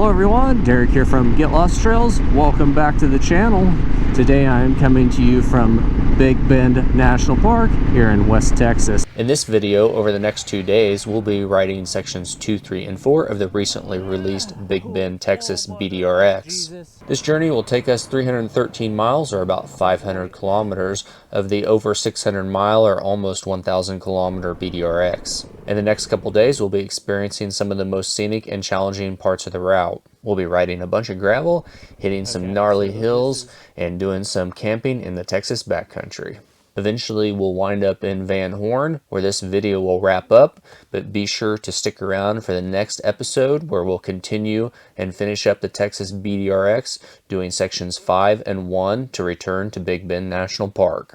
Hello everyone, Derek here from Get Lost Trails. Welcome back to the channel. Today I am coming to you from Big Bend National Park here in West Texas. In this video, over the next 2 days, we'll be riding sections 2, 3, and 4 of the recently released Big Bend Texas BDR-X. This journey will take us 313 miles, or about 500 kilometers, of the over 600 mile or almost 1,000 kilometer BDR-X. In the next couple days, we'll be experiencing some of the most scenic and challenging parts of the route. We'll be riding a bunch of gravel, hitting some gnarly hills, and doing some camping in the Texas backcountry. Eventually, we'll wind up in Van Horn, where this video will wrap up, but be sure to stick around for the next episode where we'll continue and finish up the Texas BDR-X, doing sections 5 and 1 to return to Big Bend National Park.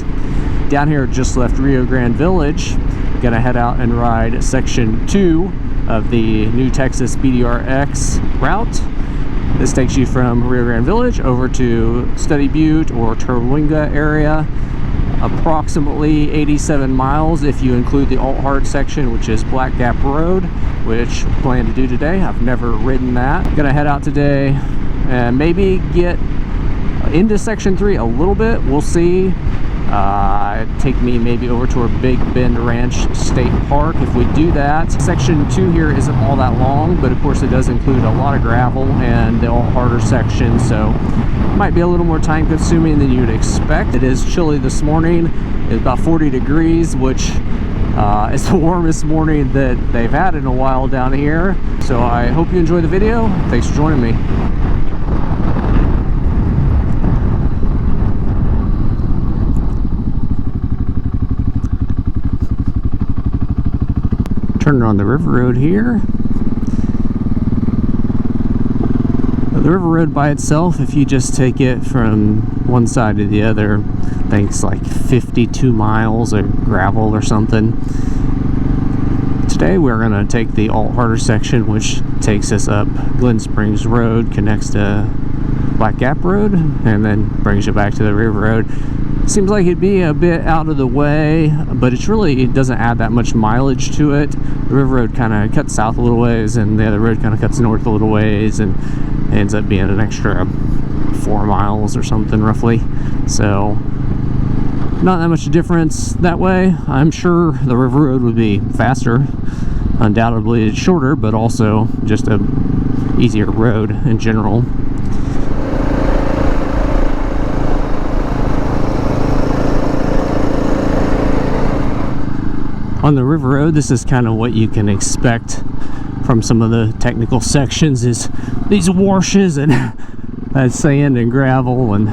Down here, just left Rio Grande Village. Gonna head out and ride section 2 of the new Texas BDR-X route. This takes you from Rio Grande Village over to Study Butte or Terlingua area. Approximately 87 miles if you include the alt-hard section, which is Black Gap Road, which I plan to do today. I've never ridden that. Gonna head out today and maybe get into section 3 a little bit. We'll see. Take me maybe over to our Big Bend Ranch State Park if we do that. Section 2 here isn't all that long, but of course it does include a lot of gravel and the alt-harder section, so it might be a little more time consuming than you'd expect. It is chilly this morning. It's about 40 degrees, which is the warmest morning that they've had in a while down here. So I hope you enjoy the video. Thanks for joining me. Turning on the river road here. The river road by itself, if you just take it from one side to the other, I think it's like 52 miles of gravel or something. Today we're going to take the alt-harder section, which takes us up Glen Springs Road, connects to Black Gap Road, and then brings you back to the river road. Seems like it'd be a bit out of the way, but it doesn't add that much mileage to it. The river road kind of cuts south a little ways, and the other road kind of cuts north a little ways, and ends up being an extra 4 miles or something roughly. So not that much difference that way. I'm sure the river road would be faster. Undoubtedly it's shorter, but also just a easier road in general. On the river road, this is kind of what you can expect from some of the technical sections, is these washes and sand and gravel and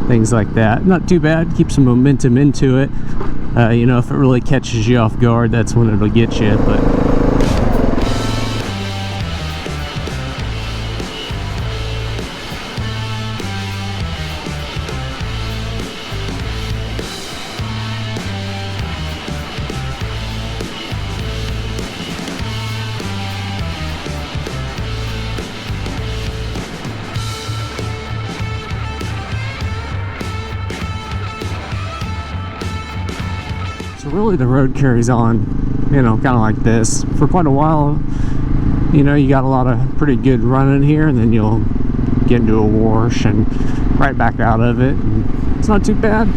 things like that. Not too bad, keep some momentum into it. You know, if it really catches you off guard, that's when it'll get you. But so really the road carries on, you know, kind of like this for quite a while. You know, you got a lot of pretty good running here, and then you'll get into a wash and right back out of it, and it's not too bad.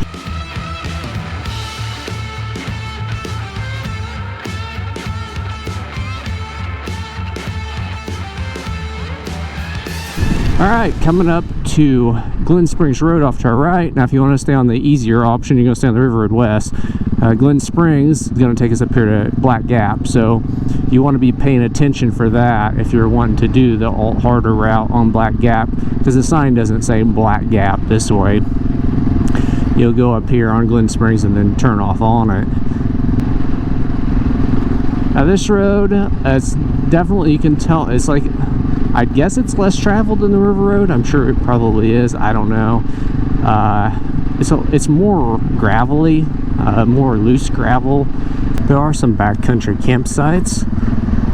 Alright, coming up to Glen Springs Road off to our right. Now if you want to stay on the easier option, you're going to stay on the River Road West. Glen Springs is going to take us up here to Black Gap, so you want to be paying attention for that if you're wanting to do the alt-harder route on Black Gap, because the sign doesn't say Black Gap this way. You'll go up here on Glen Springs and then turn off on it. Now this road, it's definitely, you can tell, it's like, I guess it's less traveled than the river road. I'm sure it probably is. I don't know. It's more gravelly, more loose gravel. There are some backcountry campsites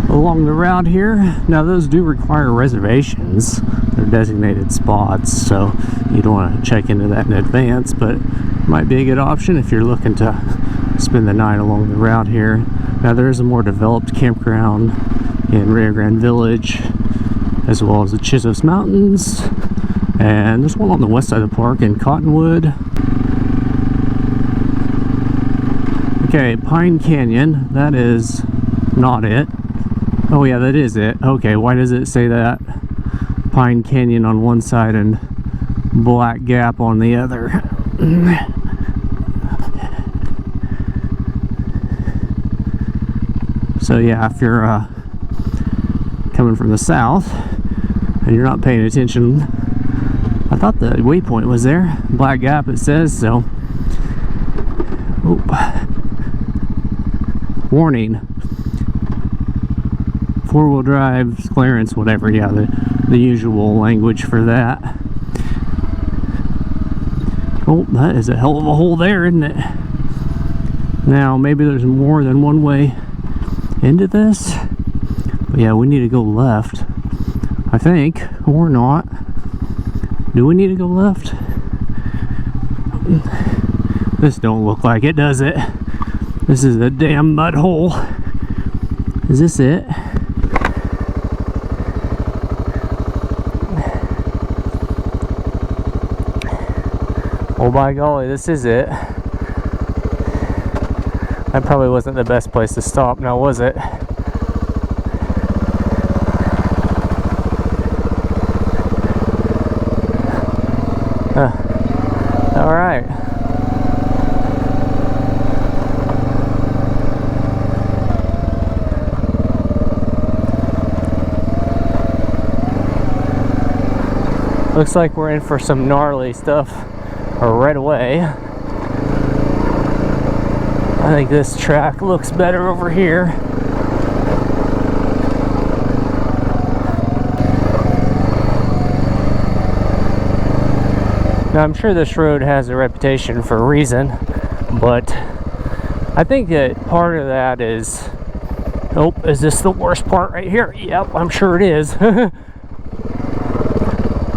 along the route here. Now those do require reservations. They're designated spots, so you'd want to check into that in advance, but it might be a good option if you're looking to spend the night along the route here. Now there is a more developed campground in Rio Grande Village as well as the Chisos Mountains, and there's one on the west side of the park in Cottonwood. Okay, Pine Canyon, that is not it. Oh yeah, that is it. Okay, why does it say that? Pine Canyon on one side and Black Gap on the other. So yeah, if you're coming from the south and you're not paying attention, I thought the waypoint was there. Black Gap it says, so. Oop. Warning. 4-wheel drive, clearance, whatever, yeah, the usual language for that. Oh, that is a hell of a hole there, isn't it? Now, maybe there's more than one way into this. But yeah, we need to go left, I think, or not. Do we need to go left? This don't look like it, does it? This is a damn mud hole. Is this it? Oh by golly, this is it. That probably wasn't the best place to stop, now was it? Alright. Looks like we're in for some gnarly stuff right away. I think this track looks better over here. Now I'm sure this road has a reputation for a reason, but I think that part of that is... Oh, is this the worst part right here? Yep, I'm sure it is.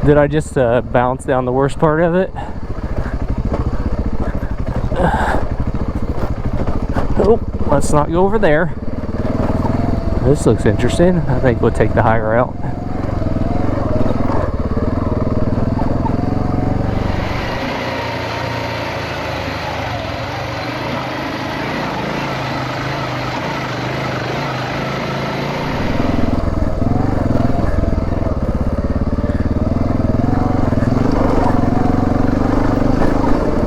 Did I just bounce down the worst part of it? Oh, let's not go over there. This looks interesting. I think we'll take the higher route.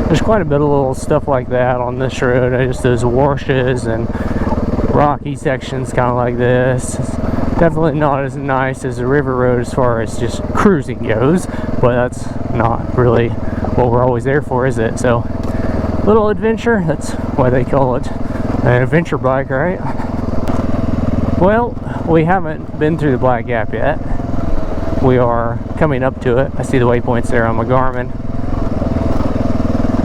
There's quite a bit of little stuff like that on this road. Just those washes and rocky sections kind of like this. It's definitely not as nice as the river road as far as just cruising goes, but that's not really what we're always there for, is it? So, little adventure, that's why they call it an adventure bike, right? Well, we haven't been through the Black Gap yet. We are coming up to it. I see the waypoints there on my Garmin.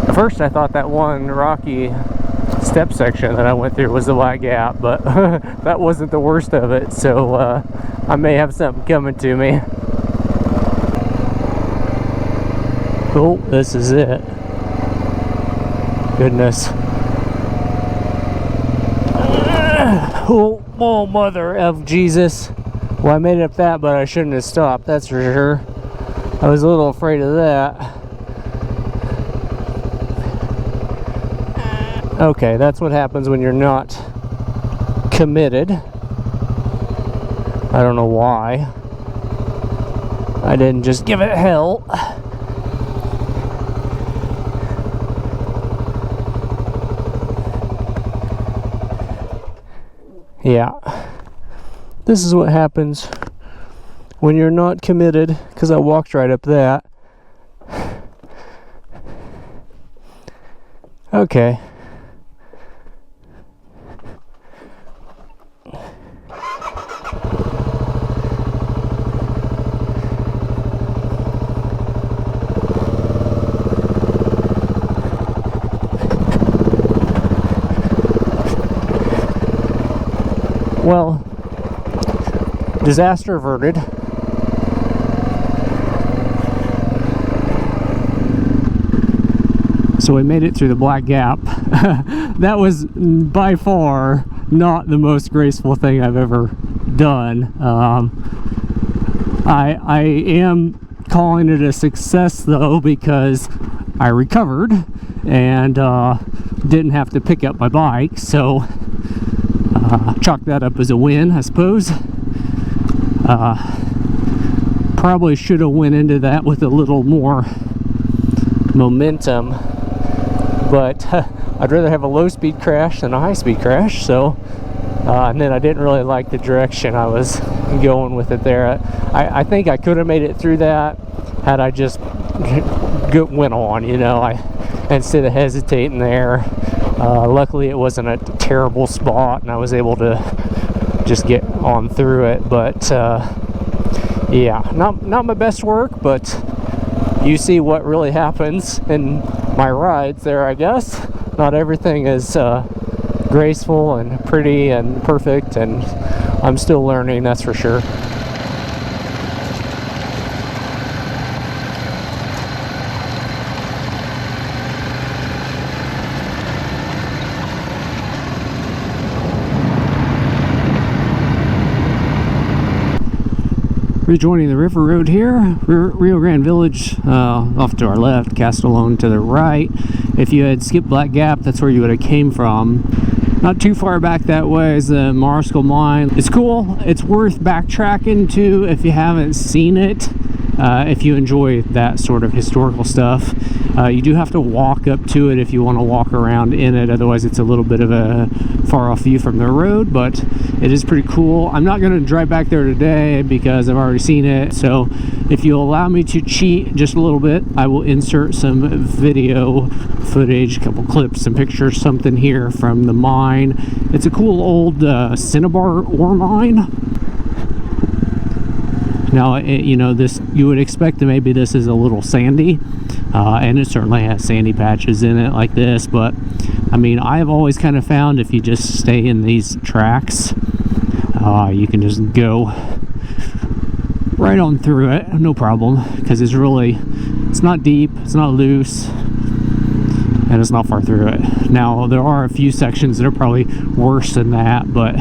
At first I thought that one rocky step section that I went through was the Black Gap, but that wasn't the worst of it, so I may have something coming to me. Oh, this is it. Goodness. Oh, mother of Jesus. Well, I made it up that, but I shouldn't have stopped, that's for sure. I was a little afraid of that. Okay, that's what happens when you're not committed. I don't know why. I didn't just give it hell. Yeah. This is what happens when you're not committed, because I walked right up that. Okay. Well, disaster averted. So we made it through the Black Gap. That was by far not the most graceful thing I've ever done. I am calling it a success though, because I recovered and didn't have to pick up my bike, so chalk that up as a win, I suppose. Probably should have went into that with a little more momentum, but I'd rather have a low speed crash than a high speed crash. So and then I didn't really like the direction I was going with it there. I think I could have made it through that had I just went on, you know, instead of hesitating there. Luckily it wasn't a terrible spot and I was able to just get on through it. But yeah, not my best work, but you see what really happens in my rides there, I guess. Not everything is graceful and pretty and perfect, and I'm still learning, that's for sure. Rejoining the river road here, Rio Grande Village off to our left, Castolon to the right. If you had skipped Black Gap, that's where you would have came from. Not too far back that way is the Mariscal Mine. It's cool. It's worth backtracking to if you haven't seen it. If you enjoy that sort of historical stuff. You do have to walk up to it if you want to walk around in it, otherwise it's a little bit of a far off view from the road, but it is pretty cool. I'm not going to drive back there today because I've already seen it, so if you'll allow me to cheat just a little bit, I will insert some video footage, a couple clips, some pictures, something here from the mine. It's a cool old cinnabar ore mine. Now, you know, this, you would expect that maybe this is a little sandy, and it certainly has sandy patches in it like this, but I mean, I've always kind of found if you just stay in these tracks, you can just go right on through it, no problem, because it's not deep, it's not loose, and it's not far through it. Now, there are a few sections that are probably worse than that, but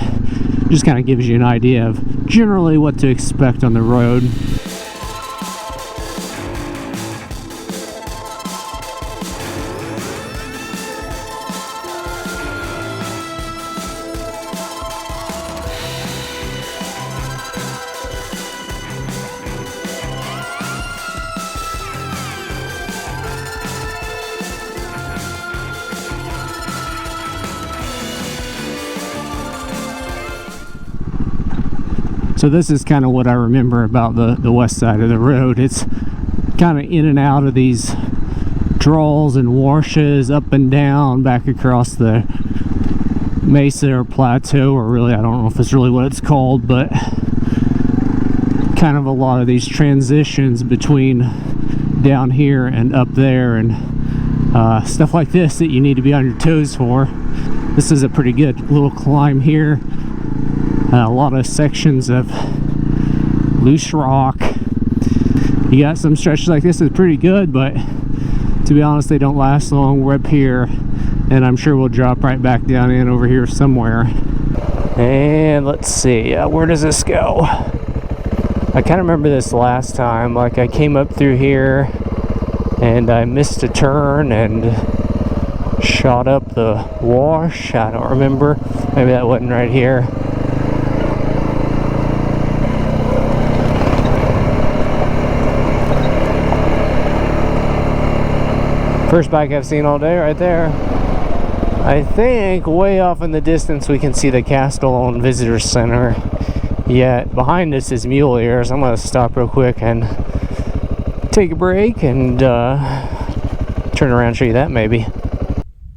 just kind of gives you an idea of generally what to expect on the road. So this is kind of what I remember about the west side of the road. It's kind of in and out of these draws and washes, up and down, back across the mesa or plateau, or really, I don't know if it's really what it's called, but kind of a lot of these transitions between down here and up there, and stuff like this that you need to be on your toes for. This is a pretty good little climb here. A lot of sections of loose rock. You got some stretches like this that's pretty good, but to be honest, they don't last long. We're up here, and I'm sure we'll drop right back down in over here somewhere. And let's see, where does this go? I kind of remember this last time, like I came up through here and I missed a turn and shot up the wash. I don't remember. Maybe that wasn't right here. First bike I've seen all day right there. I think way off in the distance we can see the Castolon Visitor Center. Yet behind us is mule ears. I'm going to stop real quick and take a break and turn around and show you that maybe.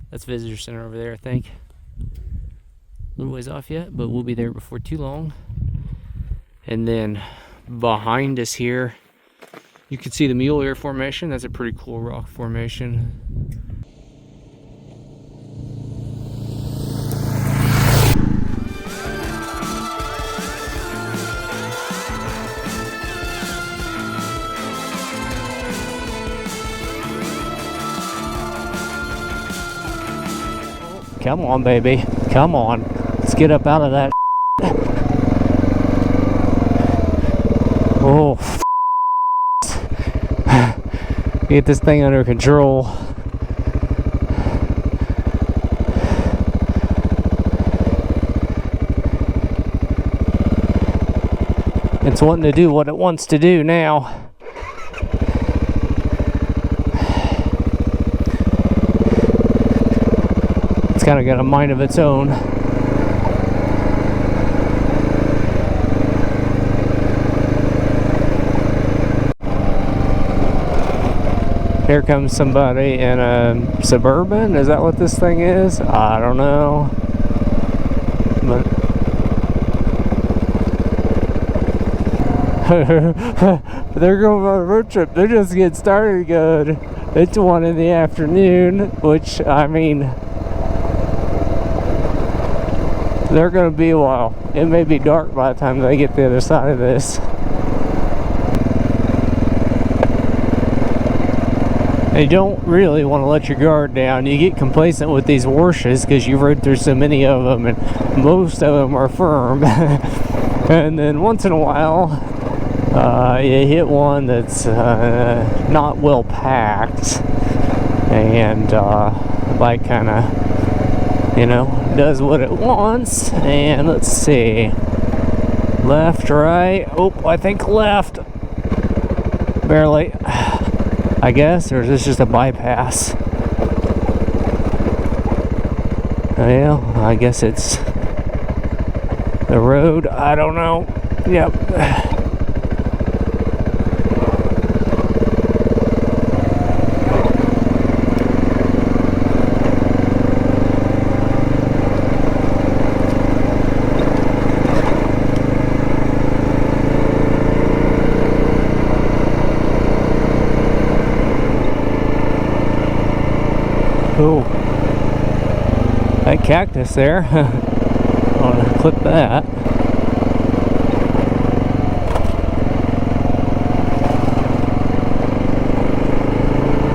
That's Visitor Center over there, I think. A little ways off yet, but we'll be there before too long. And then behind us here, you can see the mule ear formation. That's a pretty cool rock formation. Come on, baby. Come on. Let's get up out of that. Oh, get this thing under control. It's wanting to do what it wants to do now. It's kind of got a mind of its own. Here comes somebody in a Suburban. Is that what this thing is? I don't know. But they're going on a road trip. They're just getting started good. It's 1 in the afternoon, which, I mean, they're going to be a while. It may be dark by the time they get to the other side of this. And you don't really want to let your guard down. You get complacent with these washes because you rode through so many of them, and most of them are firm. And then once in a while, you hit one that's not well packed, and bike kind of, you know, does what it wants. And let's see, left, right. Oh, I think left, barely, I guess. Or is this just a bypass? Well, I guess it's the road. I don't know. Yep. Oh, that cactus there. I want to clip that.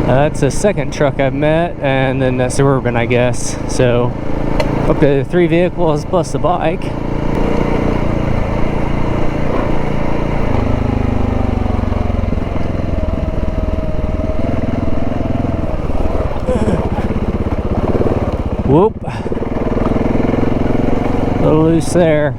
That's the second truck I've met, and then that Suburban, I guess. So, up to 3 vehicles plus the bike. Whoop. A little loose there.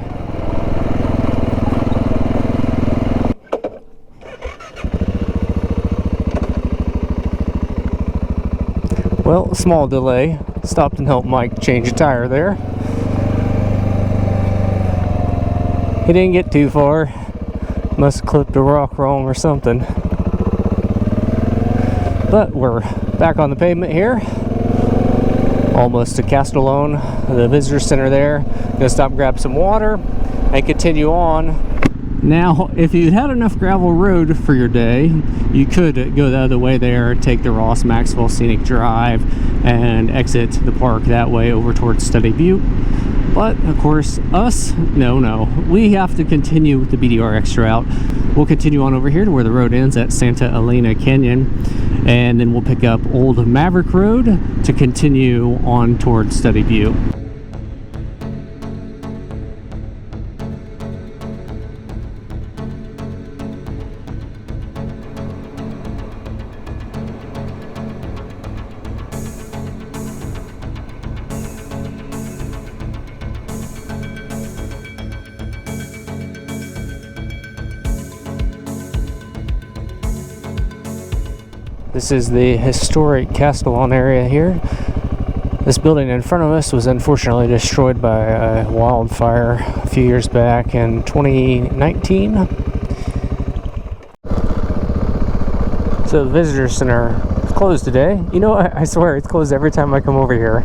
Well, small delay. Stopped and helped Mike change a tire there. He didn't get too far. Must have clipped a rock wrong or something. But we're back on the pavement here. Almost to Castolon, the visitor center there. Gonna stop and grab some water and continue on. Now, if you had enough gravel road for your day, you could go the other way there, take the Ross Maxwell Scenic Drive, and exit the park that way over towards Study Butte. But, of course, us, no. We have to continue with the BDR-X route. We'll continue on over here to where the road ends at Santa Elena Canyon, and then we'll pick up Old Maverick Road to continue on towards Study Butte. This is the historic Castolon area here. This building in front of us was unfortunately destroyed by a wildfire a few years back in 2019. So the visitor center is closed today. You know, I swear it's closed every time I come over here.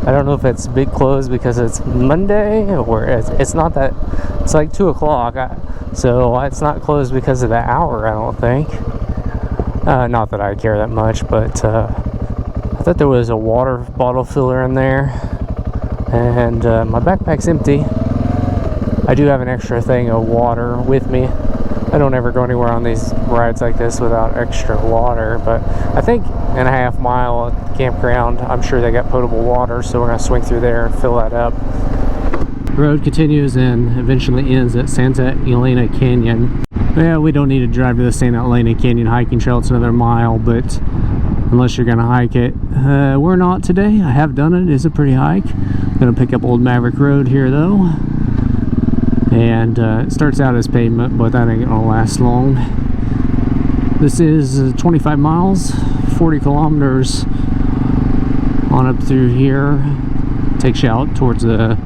I don't know if it's big closed because it's Monday, or it's not that, it's like 2 o'clock. So it's not closed because of the hour, I don't think. Not that I care that much, but I thought there was a water bottle filler in there, and my backpack's empty. I do have an extra thing of water with me. I don't ever go anywhere on these rides like this without extra water, but I think in a half-mile campground, I'm sure they got potable water, so we're going to swing through there and fill that up. road continues and eventually ends at Santa Elena Canyon. Yeah, we don't need to drive to the Santa Elena Canyon hiking trail. It's another mile, but unless you're gonna hike it, we're not today. I have done it. It's a pretty hike. I'm gonna pick up Old Maverick Road here though, and it starts out as pavement, but that ain't gonna last long. This is 25 miles, 40 kilometers on up through here. Takes you out towards the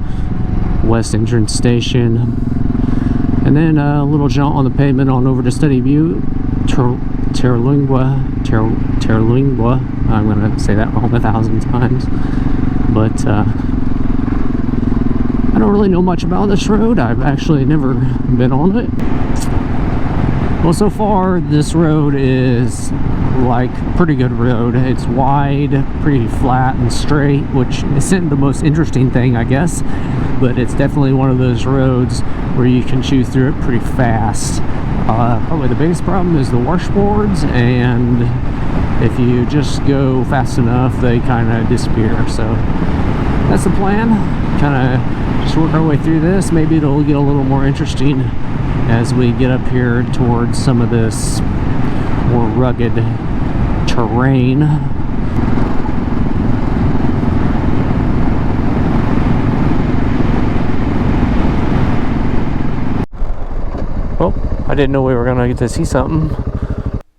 west entrance station, and then a little jaunt on the pavement on over to Study Butte, Terlingua. I'm gonna say that wrong 1,000 times, but I don't really know much about this road. I've actually never been on it. Well, so far this road is like pretty good road. It's wide, pretty flat and straight, which isn't the most interesting thing, I guess, but it's definitely one of those roads where you can chew through it pretty fast. Probably the biggest problem is the washboards, and if you just go fast enough they kind of disappear. So that's the plan, kind of just work our way through this. Maybe it'll get a little more interesting as we get up here towards some of this more rugged terrain. Oh, I didn't know we were gonna get to see something.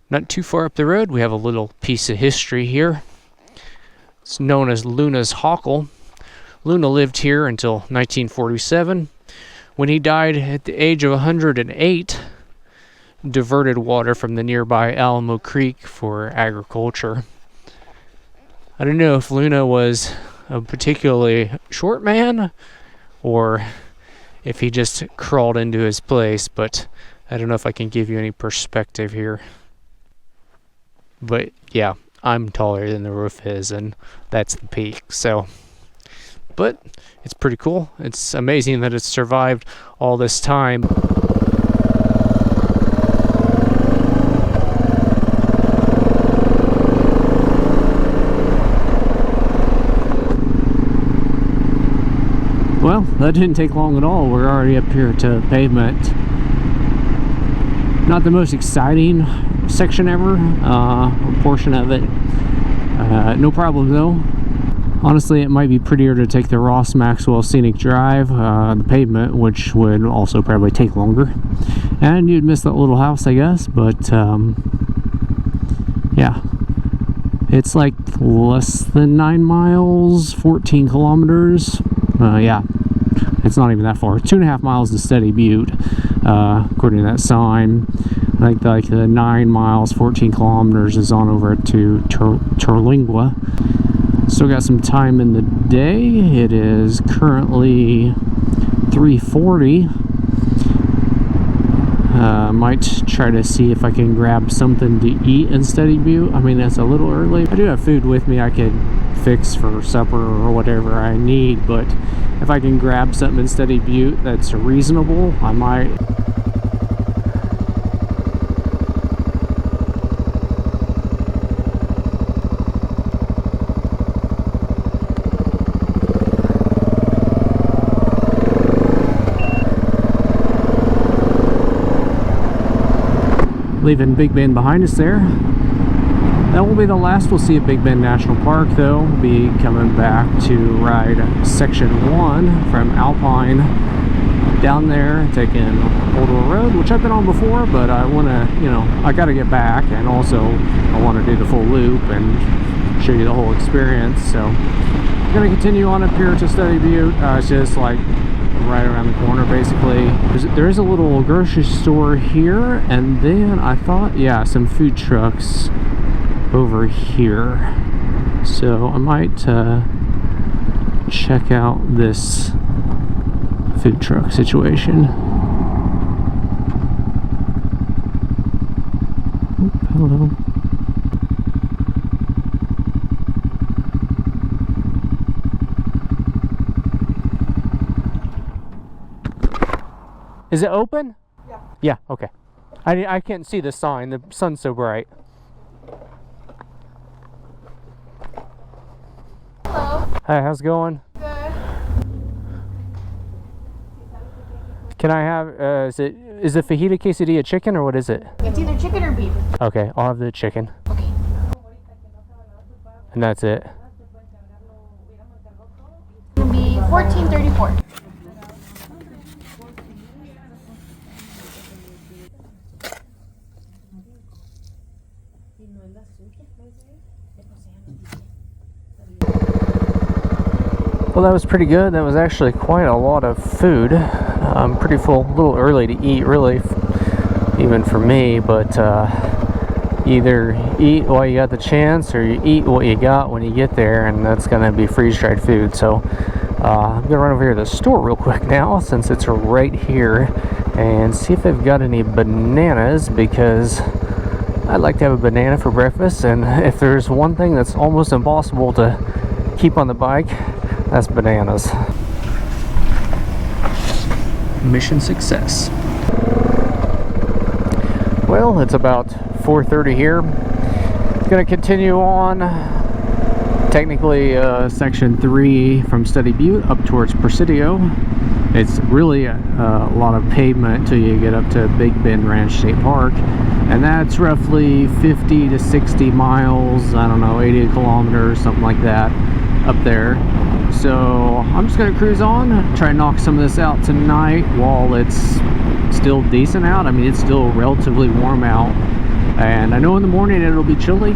Not too far up the road, we have a little piece of history here. It's known as Luna's Hockle. Luna lived here until 1947. When he died at the age of 108, diverted water from the nearby Alamo Creek for agriculture. I don't know if Luna was a particularly short man or if he just crawled into his place, but I don't know if I can give you any perspective here. But yeah, I'm taller than the roof is, and that's the peak, so. But it's pretty cool. It's amazing that it's survived all this time. Well, that didn't take long at all. We're already up here to pavement. Not the most exciting section ever, portion of it. No problem though. Honestly, it might be prettier to take the Ross Maxwell Scenic Drive, the pavement, which would also probably take longer. And you'd miss that little house, I guess, but yeah. It's like less than 9 miles, 14 kilometers. Yeah, it's not even that far. 2.5 miles to Study Butte, according to that sign. I think like the 9 miles, 14 kilometers is on over to Terlingua. Still got some time in the day. It is currently 3:40. Might try to see if I can grab something to eat in Study Butte. I mean, that's a little early. I do have food with me I could fix for supper or whatever I need, but if I can grab something in Study Butte that's reasonable, I might. Leaving Big Bend behind us there. That won't be the last we'll see at Big Bend National Park though. We'll be coming back to ride section 1 from Alpine down there, taking Old World Road, which I've been on before, but I want to, you know, I got to get back, and also I want to do the full loop and show you the whole experience. So I'm going to continue on up here to Study Butte. It's just like right around the corner basically. There is a little grocery store here, and then I thought, yeah, some food trucks over here. So I might check out this food truck situation. Oop, hello. Is it open? Yeah. Yeah, okay. I can't see the sign. The sun's so bright. Hello. Hi, how's it going? Good. Can I have, is the fajita quesadilla chicken or what is it? It's either chicken or beef. Okay, I'll have the chicken. Okay. And that's it. It's gonna be $14.34. Well, that was pretty good. That was actually quite a lot of food. I'm pretty full, a little early to eat, really, even for me, but either eat while you got the chance or you eat what you got when you get there, and that's going to be freeze-dried food. So I'm going to run over here to the store real quick now, since it's right here, and see if they've got any bananas, because I'd like to have a banana for breakfast, and if there's one thing that's almost impossible to keep on the bike, that's bananas. Mission success. Well, it's about 4:30 here. It's going to continue on, technically section 3 from Study Butte up towards Presidio. It's really a lot of pavement till you get up to Big Bend Ranch State Park, and that's roughly 50 to 60 miles, I don't know, 80 kilometers, something like that, up there. So I'm just going to cruise on, try and knock some of this out tonight while it's still decent out. I mean, it's still relatively warm out, and I know in the morning it'll be chilly.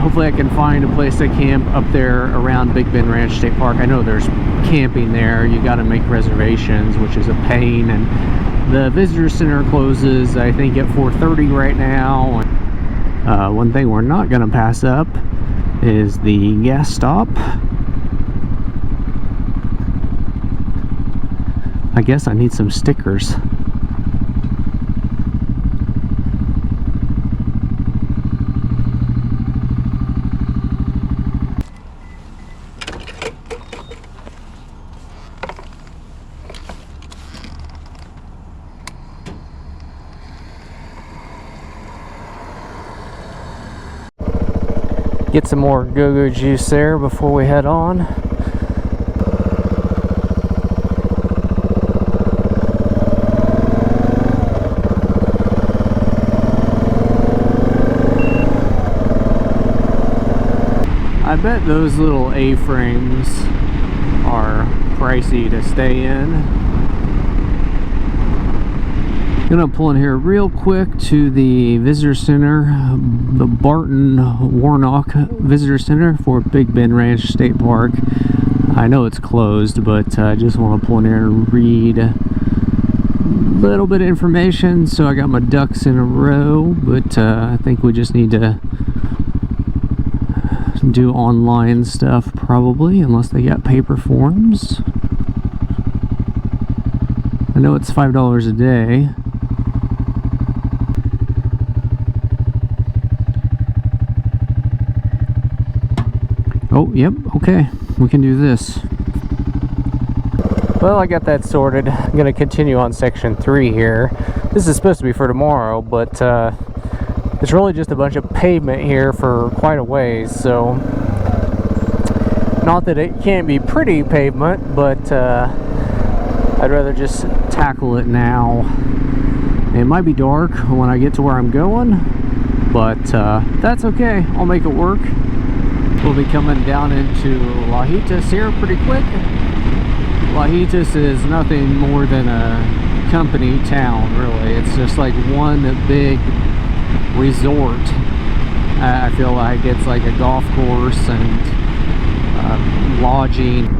Hopefully I can find a place to camp up there around Big Bend Ranch State Park. I know there's camping there. You got to make reservations, which is a pain, and the visitor center closes, I think, at 4:30 right now. One thing we're not going to pass up is the gas stop. I guess I need some stickers. Get some more go-go juice there before we head on. I bet those little A-frames are pricey to stay in. I'm gonna pull in here real quick to the visitor center, the Barton Warnock Visitor Center for Big Bend Ranch State Park. I know it's closed, but I just want to pull in here and read a little bit of information so I got my ducks in a row. But I think we just need to do online stuff probably, unless they got paper forms. I know it's $5 a day. Oh, yep, okay, we can do this. Well, I got that sorted. I'm going to continue on section 3 here. This is supposed to be for tomorrow, but it's really just a bunch of pavement here for quite a ways, so not that it can't be pretty pavement, but I'd rather just tackle it now. It might be dark when I get to where I'm going, but that's okay. I'll make it work. We'll be coming down into Lajitas here pretty quick. Lajitas is nothing more than a company town, really. It's just like one big resort. I feel like it's like a golf course and lodging.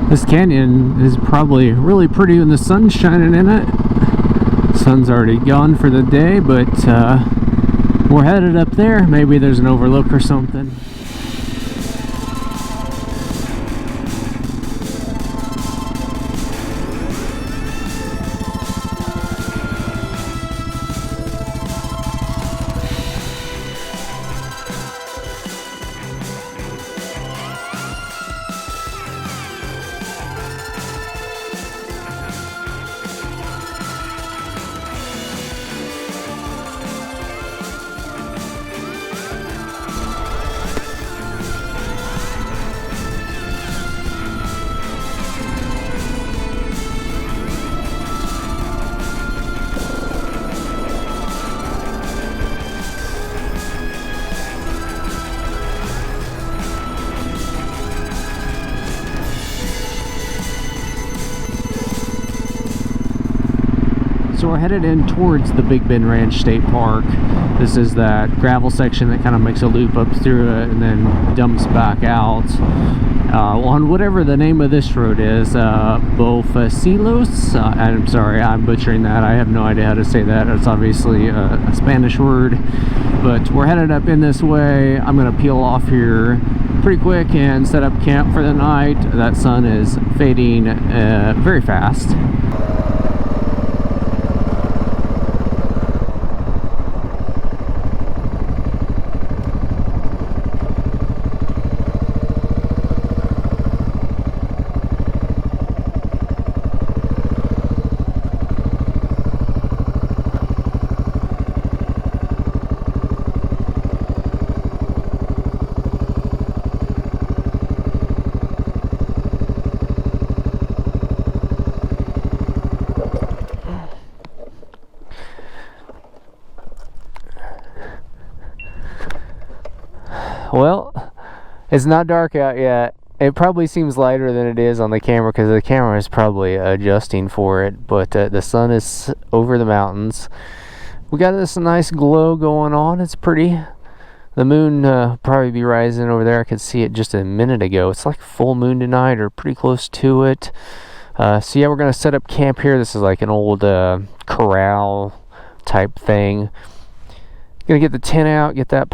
This canyon is probably really pretty when the sun's shining in it. Sun's already gone for the day, but we're headed up there. Maybe there's an overlook or something. So we're headed in towards the Big Bend Ranch State Park. This is that gravel section that kind of makes a loop up through it and then dumps back out on whatever the name of this road is, Bofasilos. I'm sorry, I'm butchering that. I have no idea how to say that. It's obviously a Spanish word, but we're headed up in this way. I'm gonna peel off here pretty quick and set up camp for the night. That sun is fading very fast. Well, it's not dark out yet. It probably seems lighter than it is on the camera because the camera is probably adjusting for it, but the sun is over the mountains. We got this nice glow going on. It's pretty. The moon probably be rising over there. I could see it just a minute ago. It's like full moon tonight or pretty close to it. So yeah, we're going to set up camp here. This is like an old corral type thing. Gonna get the tent out, get that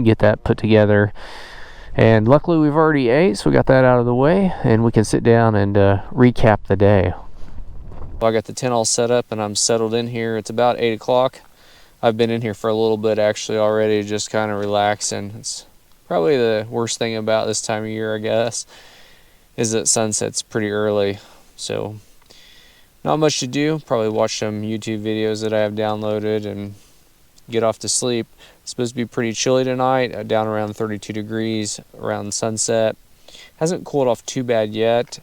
get that put together, and luckily we've already ate, so we got that out of the way, and we can sit down and recap the day. Well, I got the tent all set up and I'm settled in here. It's about 8 o'clock. I've been in here for a little bit actually already, just kind of relaxing. It's probably the worst thing about this time of year, I guess, is that sunset's pretty early, so not much to do. Probably watch some YouTube videos that I have downloaded and get off to sleep. It's supposed to be pretty chilly tonight, down around 32 degrees around sunset. Hasn't cooled off too bad yet,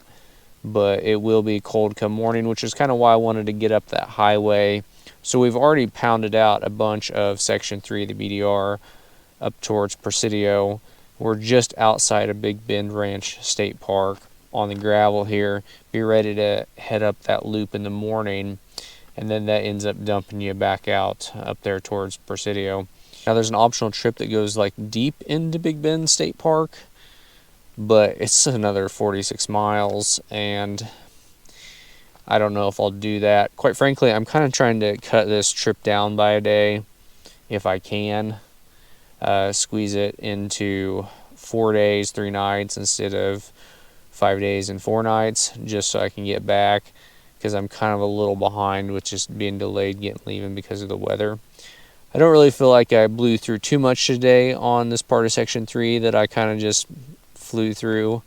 but it will be cold come morning, which is kind of why I wanted to get up that highway. So we've already pounded out a bunch of Section 3 of the BDR up towards Presidio. We're just outside of Big Bend Ranch State Park on the gravel here. Be ready to head up that loop in the morning, and then that ends up dumping you back out up there towards Presidio. Now there's an optional trip that goes like deep into Big Bend State Park, but it's another 46 miles, and I don't know if I'll do that. Quite frankly, I'm kind of trying to cut this trip down by a day if I can. Squeeze it into 4 days, 3 nights instead of 5 days and 4 nights, just so I can get back, because I'm kind of a little behind with just being delayed leaving because of the weather. I don't really feel like I blew through too much today on this part of Section 3 that I kind of just flew through.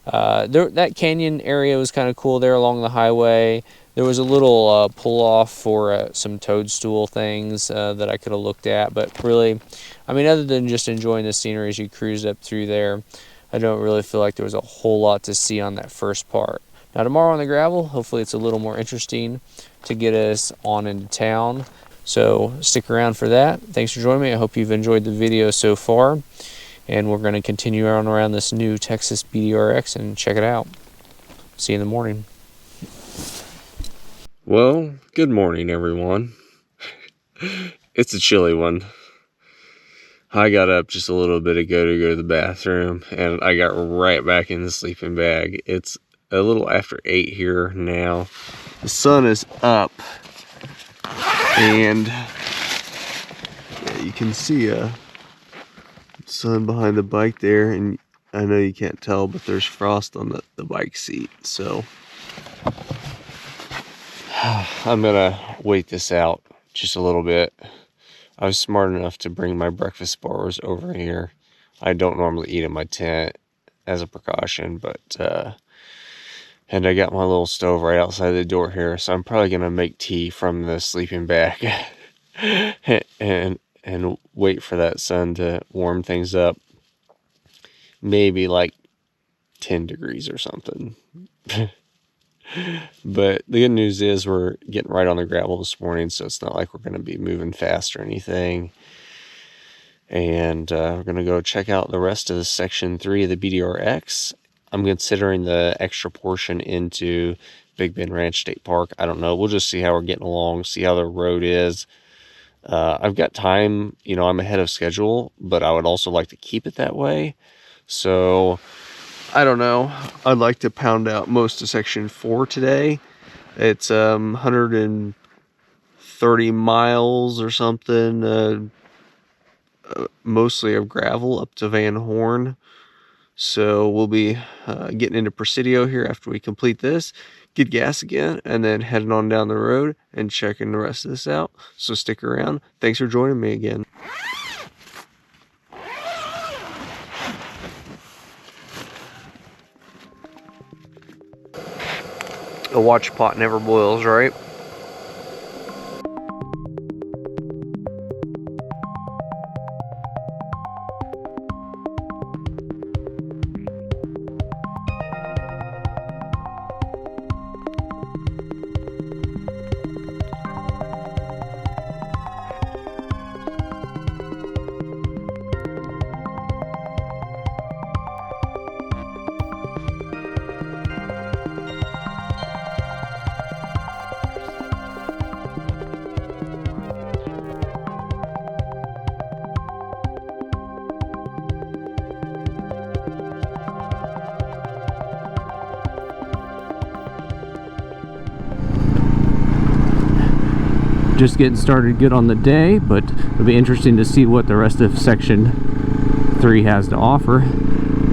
That canyon area was kind of cool there along the highway. There was a little pull-off for some toadstool things that I could have looked at, but really, I mean, other than just enjoying the scenery as you cruised up through there, I don't really feel like there was a whole lot to see on that first part. Now tomorrow on the gravel, hopefully it's a little more interesting to get us on into town. So stick around for that. Thanks for joining me. I hope you've enjoyed the video so far. And we're going to continue on around this new Texas BDR-X and check it out. See you in the morning. Well, good morning, everyone. It's a chilly one. I got up just a little bit ago to go to the bathroom, and I got right back in the sleeping bag. It's a little after 8 here now. The sun is up, and yeah, you can see a sun behind the bike there, and I know you can't tell, but there's frost on the bike seat, so I'm gonna wait this out just a little bit. I was smart enough to bring my breakfast bars over here. I don't normally eat in my tent as a precaution, but and I got my little stove right outside the door here, so I'm probably gonna make tea from the sleeping bag and wait for that sun to warm things up. Maybe like 10 degrees or something. But the good news is we're getting right on the gravel this morning, so it's not like we're going to be moving fast or anything. And we're going to go check out the rest of the Section 3 of the BDR-X. I'm considering the extra portion into Big Bend Ranch State Park. I don't know. We'll just see how we're getting along, see how the road is. I've got time, you know, I'm ahead of schedule, but I would also like to keep it that way. So I don't know. I'd like to pound out most of section 4 today. It's 130 miles or something, mostly of gravel up to Van Horn. So we'll be getting into Presidio here after we complete this, get gas again, and then heading on down the road and checking the rest of this out. So stick around. Thanks for joining me again. A watch pot never boils, right? Just getting started good on the day, but it'll be interesting to see what the rest of section 3 has to offer.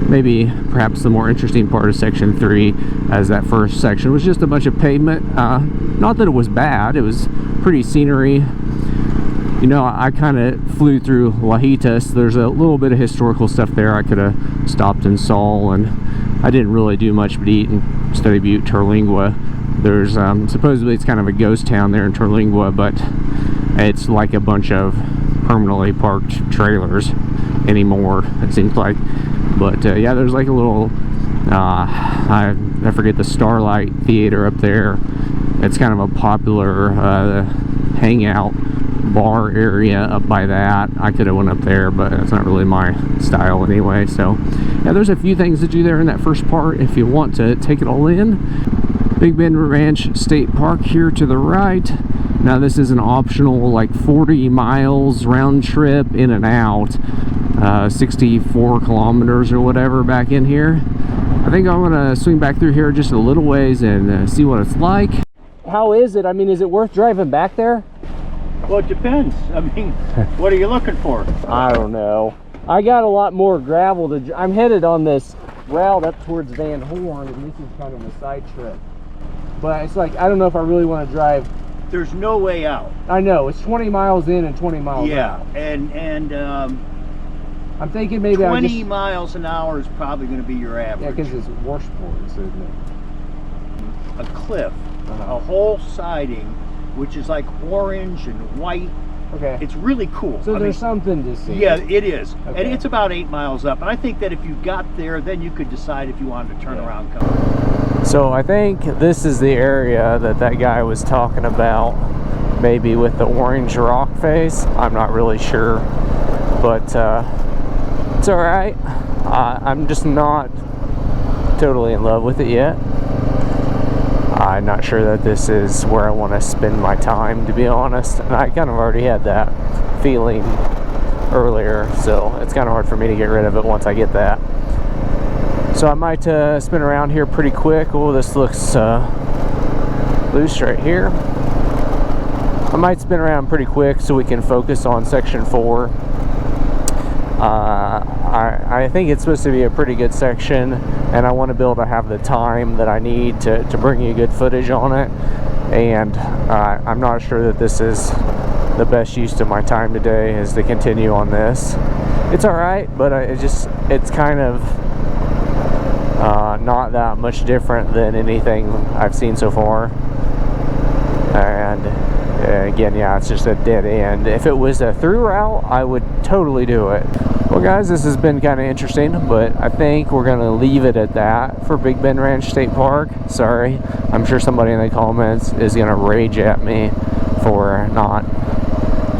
Maybe perhaps the more interesting part of section 3, as that first section was just a bunch of pavement. Not that it was bad, it was pretty scenery. You know, I kind of flew through Lajitas. There's a little bit of historical stuff there I could have stopped and saw, and I didn't really do much but eat in Study Butte, Terlingua. There's supposedly it's kind of a ghost town there in Terlingua, but it's like a bunch of permanently parked trailers anymore, it seems like. But yeah, there's like a little I forget the Starlight Theater up there. It's kind of a popular hangout bar area up by that. I could have went up there, but it's not really my style anyway. So yeah, there's a few things to do there in that first part if you want to take it all in. Big Bend Ranch State Park here to the right. Now this is an optional like 40 miles round trip in and out, 64 kilometers or whatever back in here. I think I'm gonna swing back through here just a little ways and see what it's like. How is it? I mean, is it worth driving back there? Well, it depends. I mean, what are you looking for? I don't know. I got a lot more gravel to. I'm headed on this route up towards Van Horn, and this is kind of a side trip. But it's like, I don't know if I really want to drive. There's no way out. I know, it's 20 miles in and 20 miles out. Yeah, and I'm thinking maybe 20 miles an hour is probably going to be your average. Yeah, because it's washboards, isn't it? A cliff, a whole siding, which is like orange and white. Okay. It's really cool. So there's something to see. Yeah, it is. Okay. And it's about 8 miles up. And I think that if you got there, then you could decide if you wanted to turn around and come. So I think this is the area that guy was talking about, maybe with the orange rock face. I'm not really sure, but it's all right. I'm just not totally in love with it yet. I'm not sure that this is where I want to spend my time, to be honest. And I kind of already had that feeling earlier, so it's kind of hard for me to get rid of it once I get that. So I might spin around here pretty quick. Oh, this looks loose right here. I might spin around pretty quick so we can focus on section 4. I think it's supposed to be a pretty good section, and I want to be able to have the time that I need to bring you good footage on it. And I'm not sure that this is the best use of my time today, is to continue on this. It's alright, but it's kind of not that much different than anything I've seen so far. And again, yeah, it's just a dead end. If it was a through route, I would totally do it. Well guys, this has been kind of interesting, but I think we're gonna leave it at that for Big Bend Ranch State Park. Sorry, I'm sure somebody in the comments is gonna rage at me for not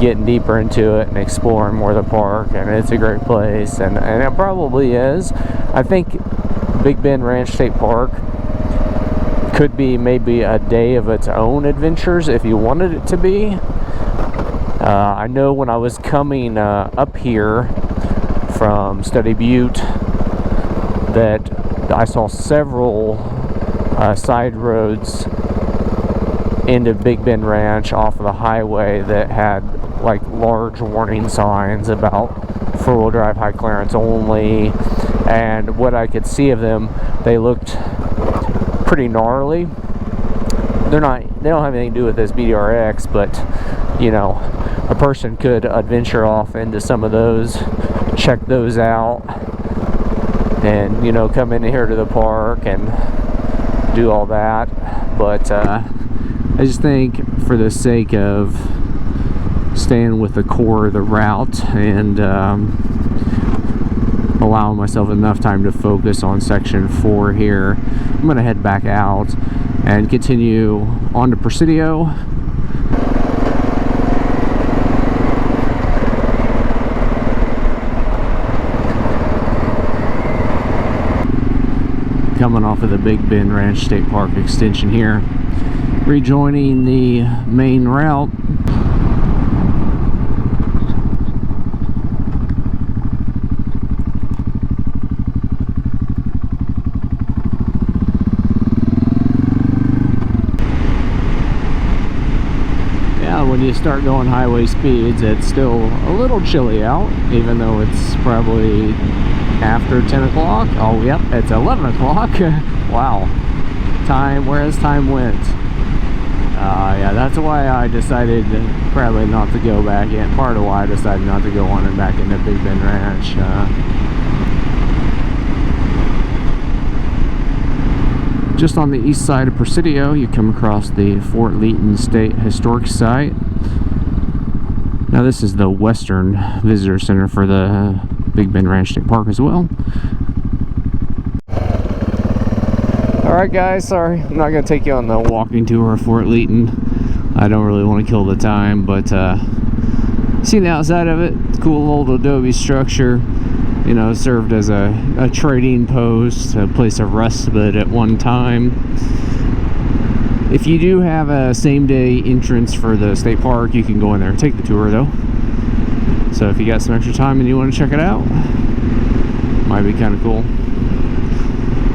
getting deeper into it and exploring more of the park, and it's a great place, and it probably is. I think Big Bend Ranch State Park could be maybe a day of its own adventures if you wanted it to be. I know when I was coming up here from Study Butte that I saw several side roads into Big Bend Ranch off of the highway that had like large warning signs about four-wheel drive high clearance only, and what I could see of them, they looked pretty gnarly. They don't have anything to do with this BDR-X, but you know, a person could adventure off into some of those, check those out, and you know, come in here to the park and do all that. But I just think for the sake of staying with the core of the route and allowing myself enough time to focus on section 4 here, I'm gonna head back out and continue on to Presidio. Coming off of the Big Bend Ranch State Park extension here, rejoining the main route. Yeah, when you start going highway speeds, it's still a little chilly out, even though it's probably after 10 o'clock. Oh, yep, it's 11 o'clock. Wow. Time, where has time went? Yeah, that's why I decided probably not to go back in. Part of why I decided not to go on and back into Big Bend Ranch. Just on the east side of Presidio, you come across the Fort Leaton State Historic Site. Now this is the Western Visitor Center for the Big Bend Ranch State Park as well. Alright guys, sorry, I'm not going to take you on the walking tour of Fort Leaton. I don't really want to kill the time, but seeing the outside of it, cool old adobe structure. You know, served as a trading post, a place of respite at one time. If you do have a same-day entrance for the state park, you can go in there and take the tour though. So if you got some extra time and you want to check it out, might be kind of cool.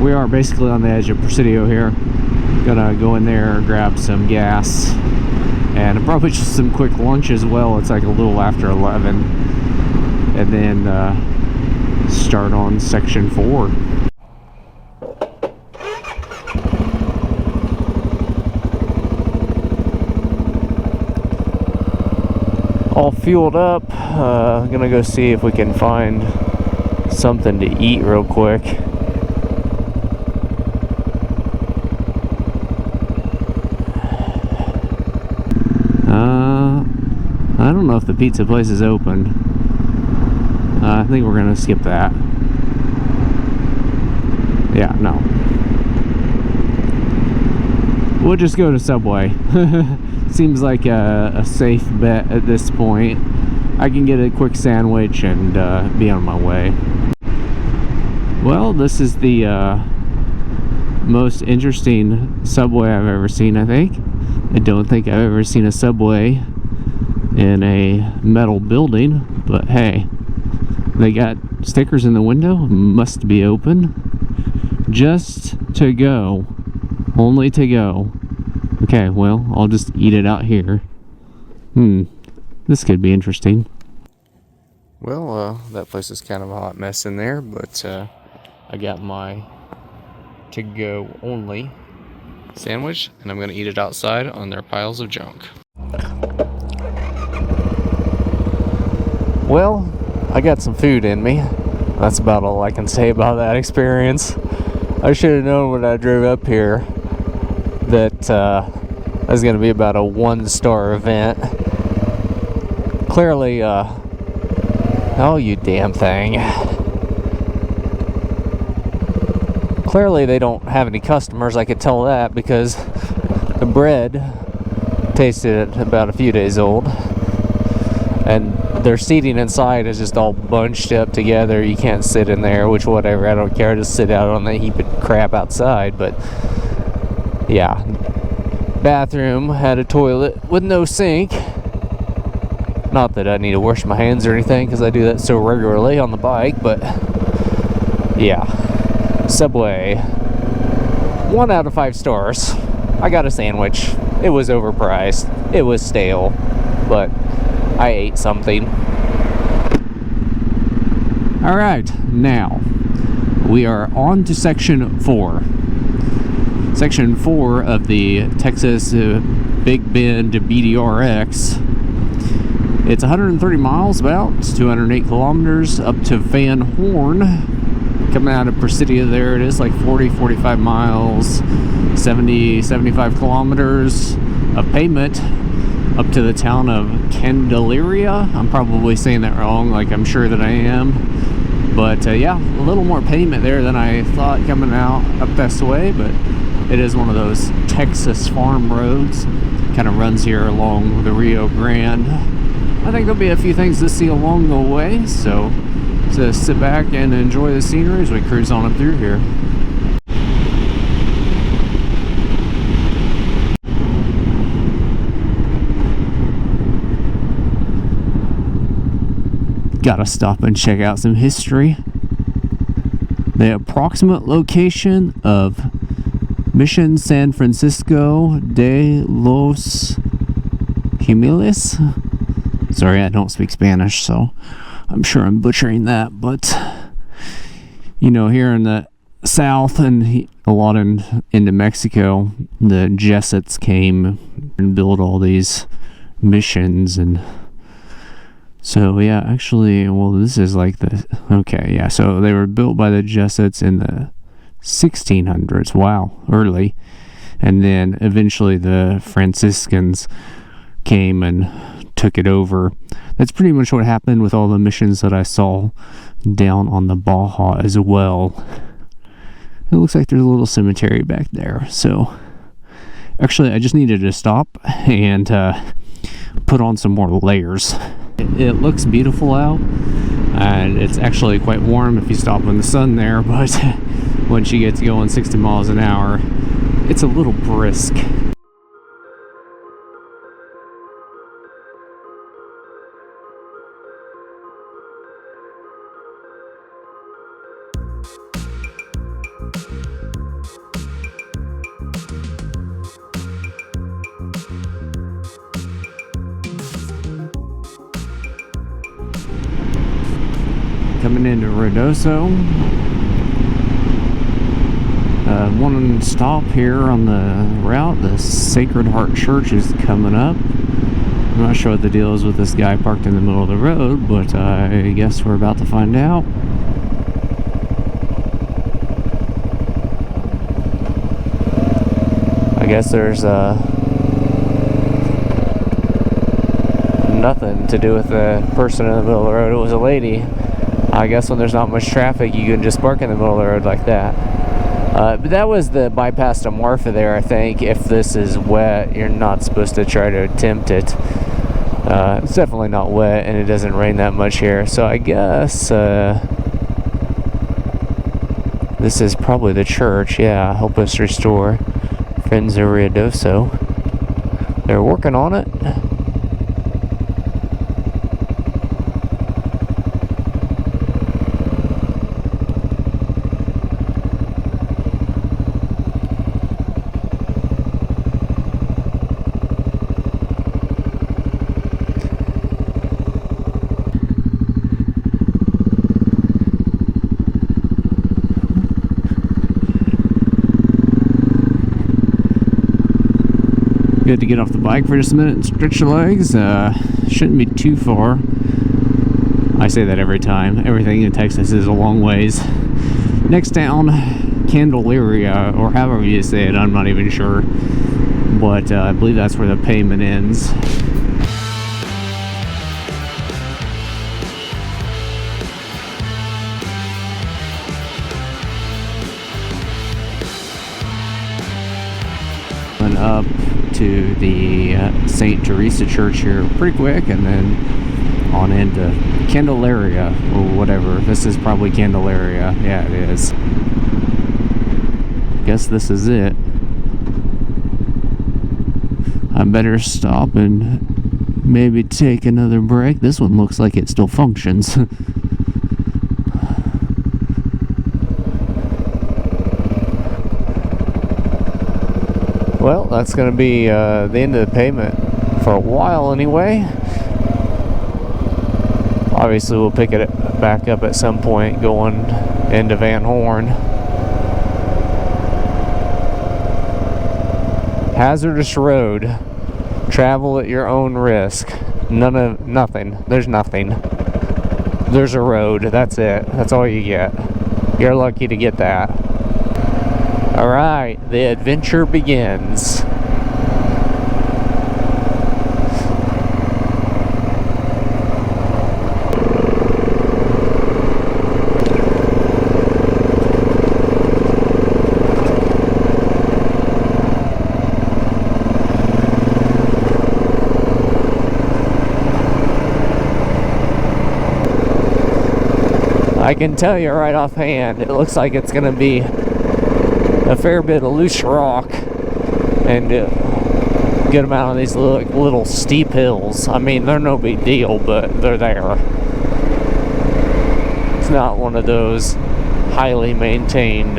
We are basically on the edge of Presidio here. Gonna go in there, grab some gas, and probably just some quick lunch as well. It's like a little after 11, and then start on section 4. All fueled up. Gonna go see if we can find something to eat real quick. I don't know if the pizza place is open. I think we're gonna skip that. Yeah, no. We'll just go to Subway. Seems like a safe bet at this point. I can get a quick sandwich and be on my way. Well, this is the most interesting Subway I've ever seen, I think. I don't think I've ever seen a Subway in a metal building, but hey, they got stickers in the window, must be open. Just to go, only to go. Okay, well, I'll just eat it out here. This could be interesting. Well, that place is kind of a hot mess in there, but I got my to-go only sandwich, and I'm going to eat it outside on their piles of junk. Well, I got some food in me. That's about all I can say about that experience. I should have known when I drove up here that it was going to be about a 1-star event. Clearly, oh, you damn thing. Clearly they don't have any customers, I could tell that, because the bread tasted about a few days old. And their seating inside is just all bunched up together. You can't sit in there, which whatever, I don't care. Just sit out on the heap of crap outside. But yeah, bathroom had a toilet with no sink. Not that I need to wash my hands or anything, because I do that so regularly on the bike, but yeah. Subway, 1 out of 5 stars. I got a sandwich. It was overpriced. It was stale, but I ate something. All right, now we are on to section 4. Section 4 of the Texas Big Bend BDR-X. It's 130 miles about. It's 208 kilometers up to Van Horn. Coming out of Presidio there, it is like 40-45 miles, 70-75 kilometers of pavement up to the town of Candelaria. I'm probably saying that wrong, like I'm sure that I am. But yeah, a little more pavement there than I thought coming out up this way, but it is one of those Texas farm roads. Kind of runs here along the Rio Grande. I think there'll be a few things to see along the way, so sit back and enjoy the scenery as we cruise on up through here. Gotta stop and check out some history. The approximate location of Mission San Francisco de los Jimenez. Sorry, I don't speak Spanish, so I'm sure I'm butchering that, but you know, here in the south and a lot into Mexico, the Jesuits came and built all these missions. And so yeah, actually, well, this is like okay, yeah, so they were built by the Jesuits in the 1600s. Wow, early. And then eventually the Franciscans came and took it over. That's pretty much what happened with all the missions that I saw down on the Baja as well. It looks like there's a little cemetery back there. So actually, I just needed to stop and put on some more layers. It looks beautiful out, and it's actually quite warm if you stop in the sun there, but once you get to going 60 miles an hour, it's a little brisk. Coming into Ruidosa. One stop here on the route, the Sacred Heart Church is coming up. I'm not sure what the deal is with this guy parked in the middle of the road, but I guess we're about to find out. I guess there's nothing to do with the person in the middle of the road. It was a lady. I guess when there's not much traffic, you can just park in the middle of the road like that. But that was the bypass to Marfa there, I think. If this is wet, you're not supposed to try to attempt it. It's definitely not wet, and it doesn't rain that much here. So I guess this is probably the church. Yeah, Help Us Restore Friends of Ruidosa. They're working on it. Good to get off the bike for just a minute and stretch your legs. Shouldn't be too far. I say that every time. Everything in Texas is a long ways. Next town, Candelaria, or however you say it, I'm not even sure. But I believe that's where the pavement ends. And up to the St. Teresa church here pretty quick, and then on into Candelaria or whatever. This is probably Candelaria. Yeah, it is. Guess this is it. I better stop and maybe take another break. This one looks like it still functions. Well, that's going to be the end of the pavement for a while anyway. Obviously, we'll pick it back up at some point going into Van Horn. Hazardous road. Travel at your own risk. Nothing. There's nothing. There's a road. That's it. That's all you get. You're lucky to get that. Alright, the adventure begins. I can tell you right offhand, it looks like it's going to be a fair bit of loose rock and a good amount of these little steep hills. I mean, they're no big deal, but they're there. It's not one of those highly maintained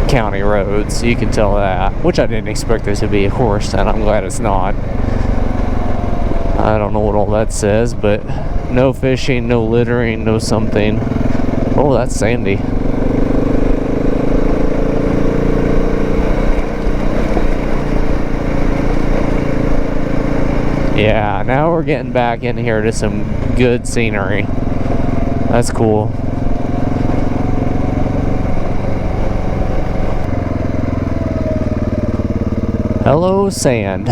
county roads, you can tell that, which I didn't expect it to be, of course, and I'm glad it's not. I don't know what all that says, but no fishing, no littering, no something. Oh, that's sandy. Yeah, now we're getting back in here to some good scenery. That's cool. Hello, sand.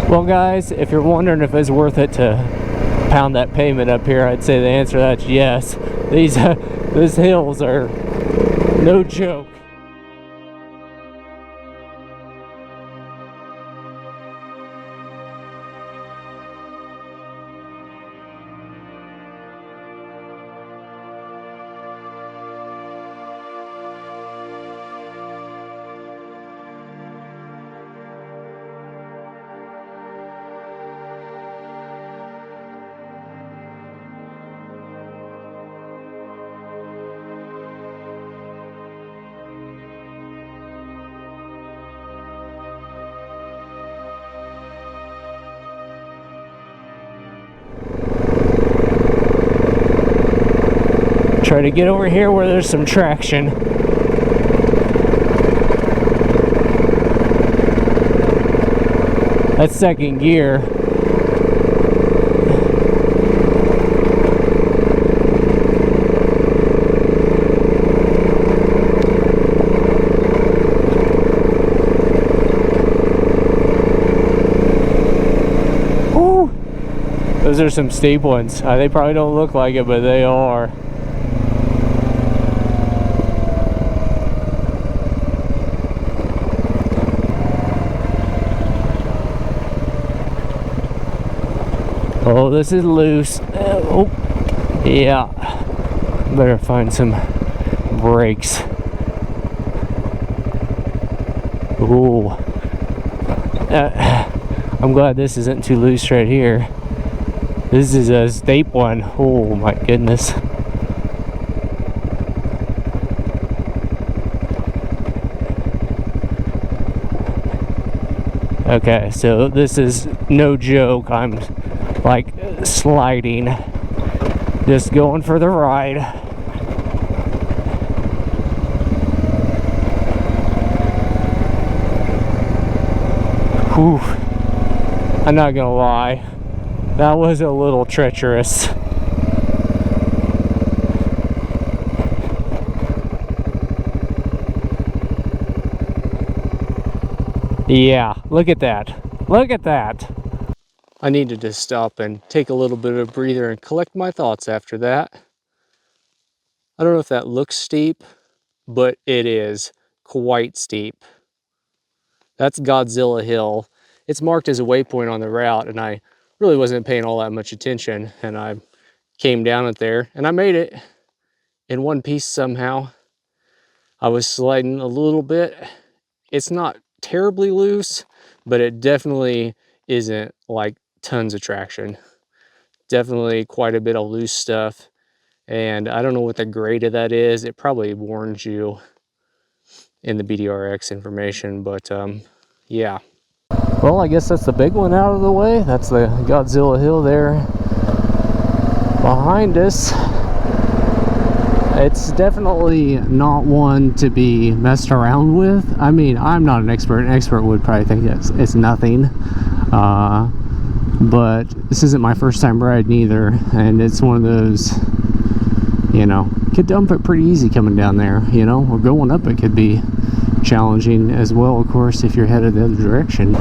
Well guys, if you're wondering if it's worth it to pound that pavement up here, I'd say the answer to that's yes. These hills are no joke. Try to get over here where there's some traction. That's second gear. Woo! Those are some steep ones. They probably don't look like it, but they are. Oh, this is loose. Oh, yeah. Better find some brakes. Ooh. I'm glad this isn't too loose right here. This is a steep one. Oh my goodness. Okay, so this is no joke. I'm like sliding, just going for the ride. Whew. I'm not gonna lie, that was a little treacherous. Yeah, look at that. Look at that. I needed to stop and take a little bit of a breather and collect my thoughts after that. I don't know if that looks steep, but it is quite steep. That's Godzilla Hill. It's marked as a waypoint on the route, and I really wasn't paying all that much attention, and I came down it there, and I made it in one piece somehow. I was sliding a little bit. It's not terribly loose, but it definitely isn't like tons of traction. Definitely quite a bit of loose stuff, and I don't know what the grade of that is. It probably warns you in the BDR-X information, but yeah. Well, I guess that's the big one out of the way. That's the Godzilla Hill there behind us. It's definitely not one to be messed around with. I mean, I'm not an expert. An expert would probably think it's nothing. But this isn't my first time riding either. And it's one of those, you know, could dump it pretty easy coming down there, you know, or going up it could be challenging as well, of course, if you're headed the other direction.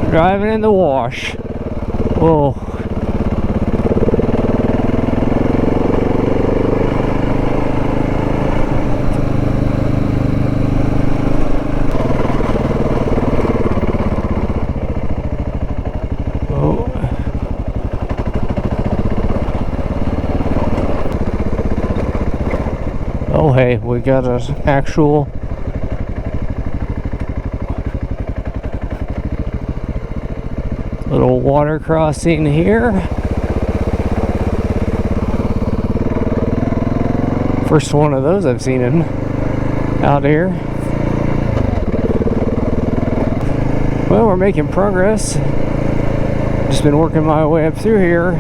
Driving in the wash. Oh. Oh, hey, we got an actual little water crossing here. First one of those I've seen out here. Well, we're making progress. Just been working my way up through here.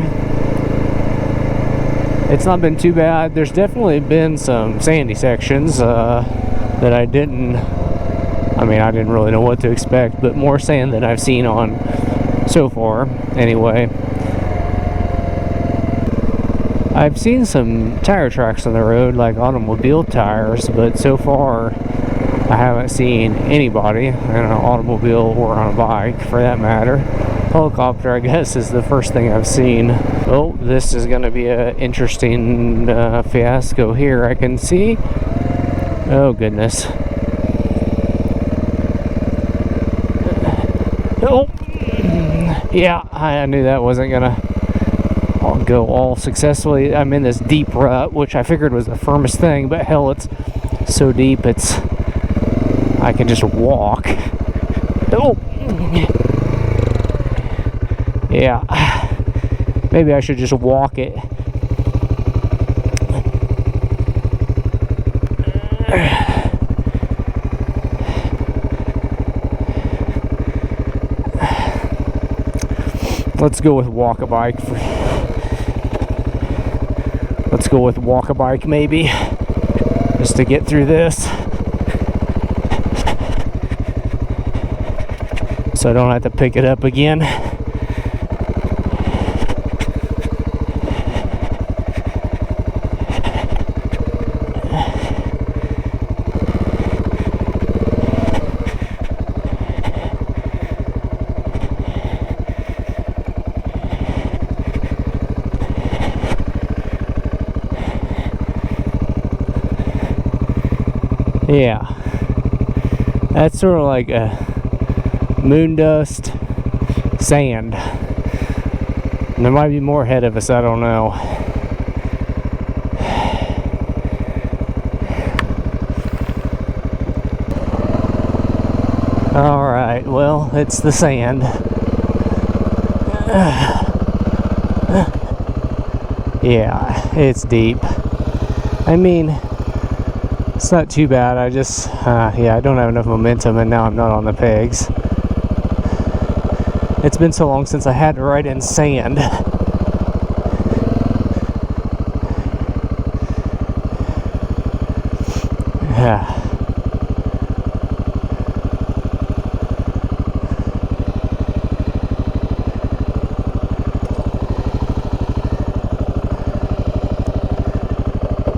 It's not been too bad. There's definitely been some sandy sections that I didn't really know what to expect, but more sand than I've seen on so far, anyway. I've seen some tire tracks on the road, like automobile tires, but so far I haven't seen anybody in an automobile or on a bike, for that matter. Helicopter, I guess, is the first thing I've seen. Oh, this is going to be an interesting fiasco here, I can see. Oh, goodness. Oh, yeah, I knew that wasn't going to go all successfully. I'm in this deep rut, which I figured was the firmest thing, but hell, it's so deep, I can just walk. Oh, yeah, maybe I should just walk it. Let's go with walk-a-bike. Let's go with walk-a-bike maybe, just to get through this. So I don't have to pick it up again. Yeah, that's sort of like a Moondust sand. And there might be more ahead of us, I don't know. Alright, well, it's the sand. Yeah, it's deep. I mean, it's not too bad. I just, yeah, I don't have enough momentum, and now I'm not on the pegs. It's been so long since I had to ride in sand. Yeah.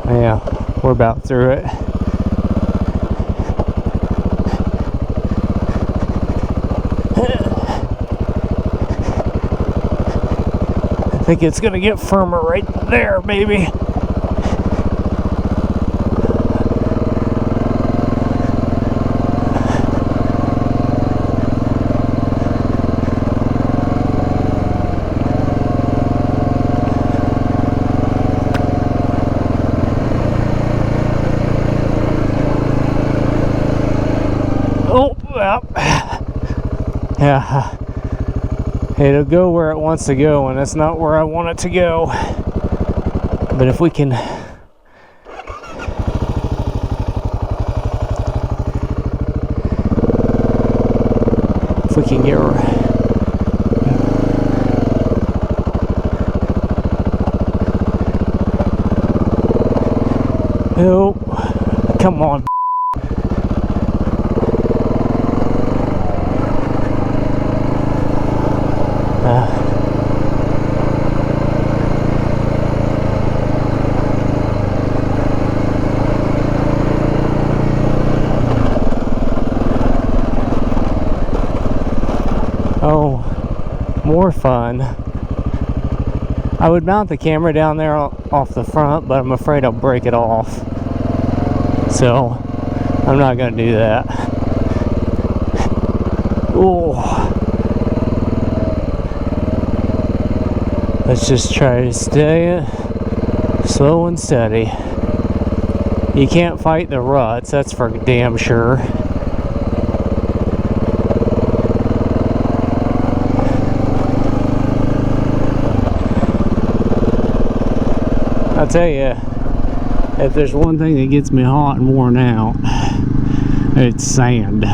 Yeah, we're about through it. I think it's gonna get firmer right there, maybe. Oh, well, yeah, it'll go where it wants to go, and that's not where I want it to go. But if we can get oh, come on. Oh, more fun. I would mount the camera down there off the front, but I'm afraid I'll break it off. So, I'm not going to do that. Oh. Let's just try to stay slow and steady. You can't fight the ruts, that's for damn sure. I'll tell you, if there's one thing that gets me hot and worn out, it's sand.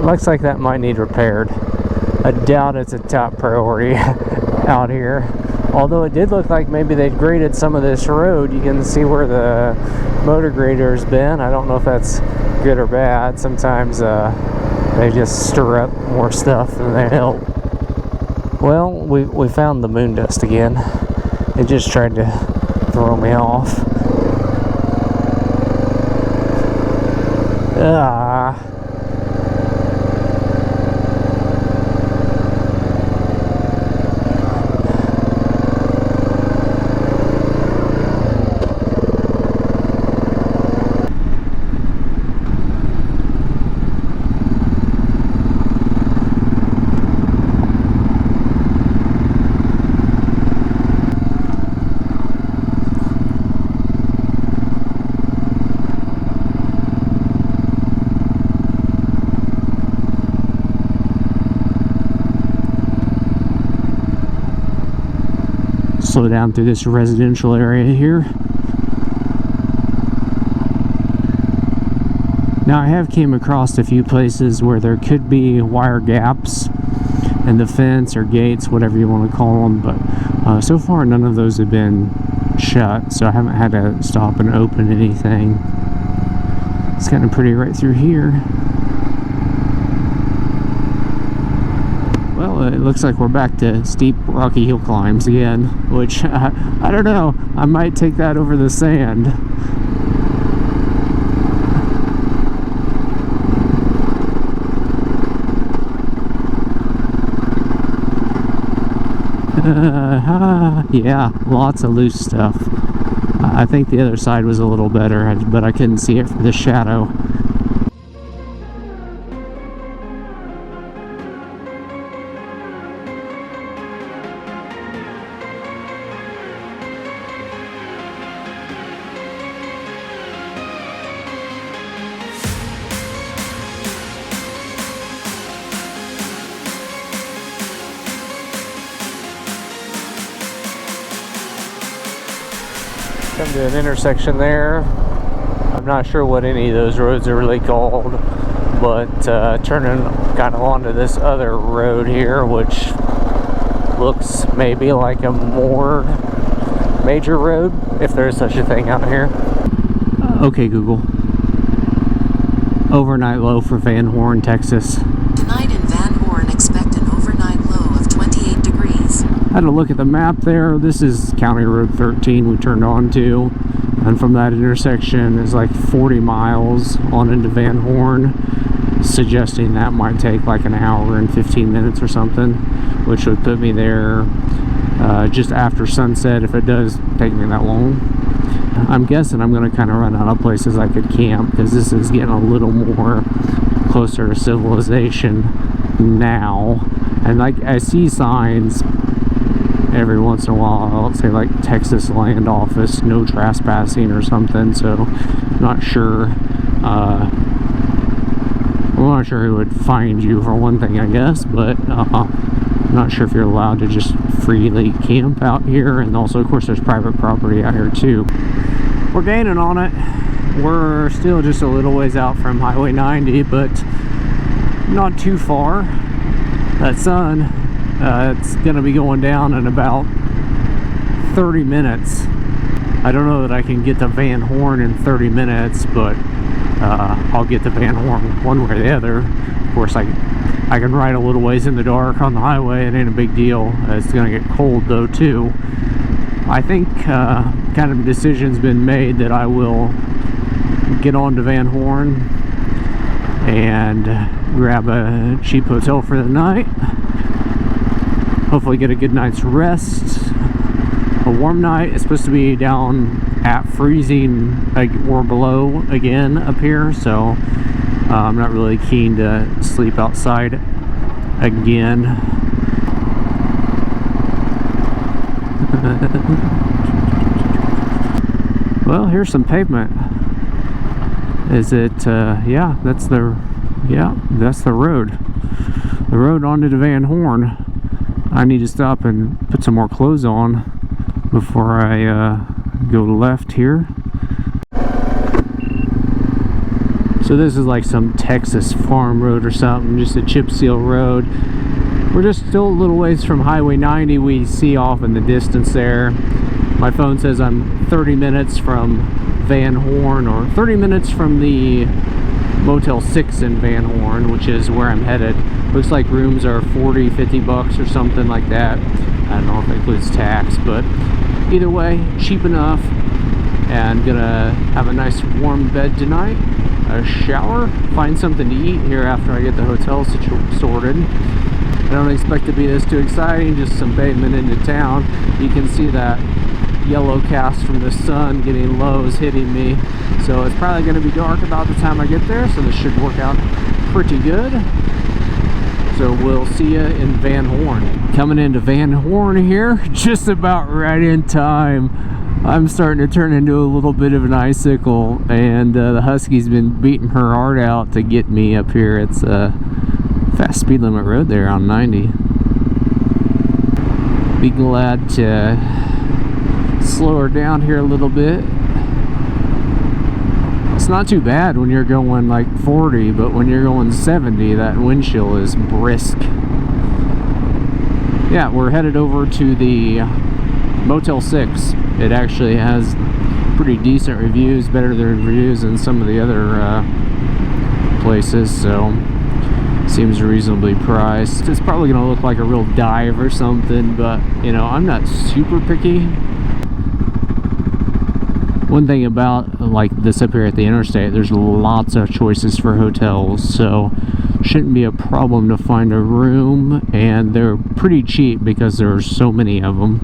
Looks like that might need repaired. I doubt it's a top priority out here. Although it did look like maybe they'd graded some of this road. You can see where the motor grader's been. I don't know if that's good or bad. Sometimes they just stir up more stuff than they help. Well, we found the Moondust again. It just tried to throw me off. Slow down through this residential area here. Now I have came across a few places where there could be wire gaps in the fence or gates, whatever you want to call them, but so far none of those have been shut, so I haven't had to stop and open anything. It's kind of pretty right through here. Well, it looks like we're back to steep rocky hill climbs again, which I don't know, I might take that over the sand. Yeah, lots of loose stuff. I think the other side was a little better, but I couldn't see it from the shadow. Come to an intersection there. I'm not sure what any of those roads are really called, but turning kind of onto this other road here, which looks maybe like a more major road, if there's such a thing out here. Okay, Google. Overnight low for Van Horn, Texas. Tonight in Van Horn, expect an overnight low of 28 degrees. I had a look at the map there. This is County Road 13 we turned on to, and from that intersection is like 40 miles on into Van Horn, suggesting that might take like an hour and 15 minutes or something, which would put me there just after sunset if it does take me that long. I'm guessing I'm going to kind of run out of places I could camp, because this is getting a little more closer to civilization now. And like I see signs every once in a while, I'll say like Texas Land Office, no trespassing or something, so not sure. I'm not sure who would find you for one thing, I guess, but I'm not sure if you're allowed to just freely camp out here. And also, of course, there's private property out here too. We're gaining on it. We're still just a little ways out from Highway 90, but not too far. That sun, it's gonna be going down in about 30 minutes. I don't know that I can get to Van Horn in 30 minutes, but I'll get to Van Horn one way or the other. Of course, I can ride a little ways in the dark on the highway. It ain't a big deal. It's gonna get cold though too. I think kind of a decision's been made that I will get on to Van Horn and grab a cheap hotel for the night. Hopefully get a good night's rest. A warm night. It's supposed to be down at freezing or below again up here, so I'm not really keen to sleep outside again. Well, here's some pavement. Is it yeah, that's the road. The road onto the Van Horn. I need to stop and put some more clothes on before I go left here. So this is like some Texas farm road or something, just a chip seal road. We're just still a little ways from Highway 90 we see off in the distance there. My phone says I'm 30 minutes from Van Horn, or 30 minutes from the Motel 6 in Van Horn, which is where I'm headed. Looks like rooms are 40, 50 bucks or something like that. I don't know if it includes tax, but either way, cheap enough. And gonna have a nice warm bed tonight, a shower, find something to eat here after I get the hotel sorted. I don't expect to be this too exciting, just some pavement into town. You can see that yellow cast from the sun getting lows hitting me, so it's probably going to be dark about the time I get there, so this should work out pretty good. So we'll see you in Van Horn. Coming into Van Horn here, just about right in time. I'm starting to turn into a little bit of an icicle, and the Husky's been beating her heart out to get me up here. It's a fast speed limit road there on 90. Be glad to slow her down here a little bit. It's not too bad when you're going like 40, but when you're going 70, that wind chill is brisk. Yeah, we're headed over to the Motel 6. It actually has pretty decent reviews, better than reviews than some of the other places, so Seems reasonably priced. It's probably gonna look like a real dive or something, but you know, I'm not super picky. One thing about like this up here at the interstate, there's lots of choices for hotels, so shouldn't be a problem to find a room, and they're pretty cheap because there are so many of them.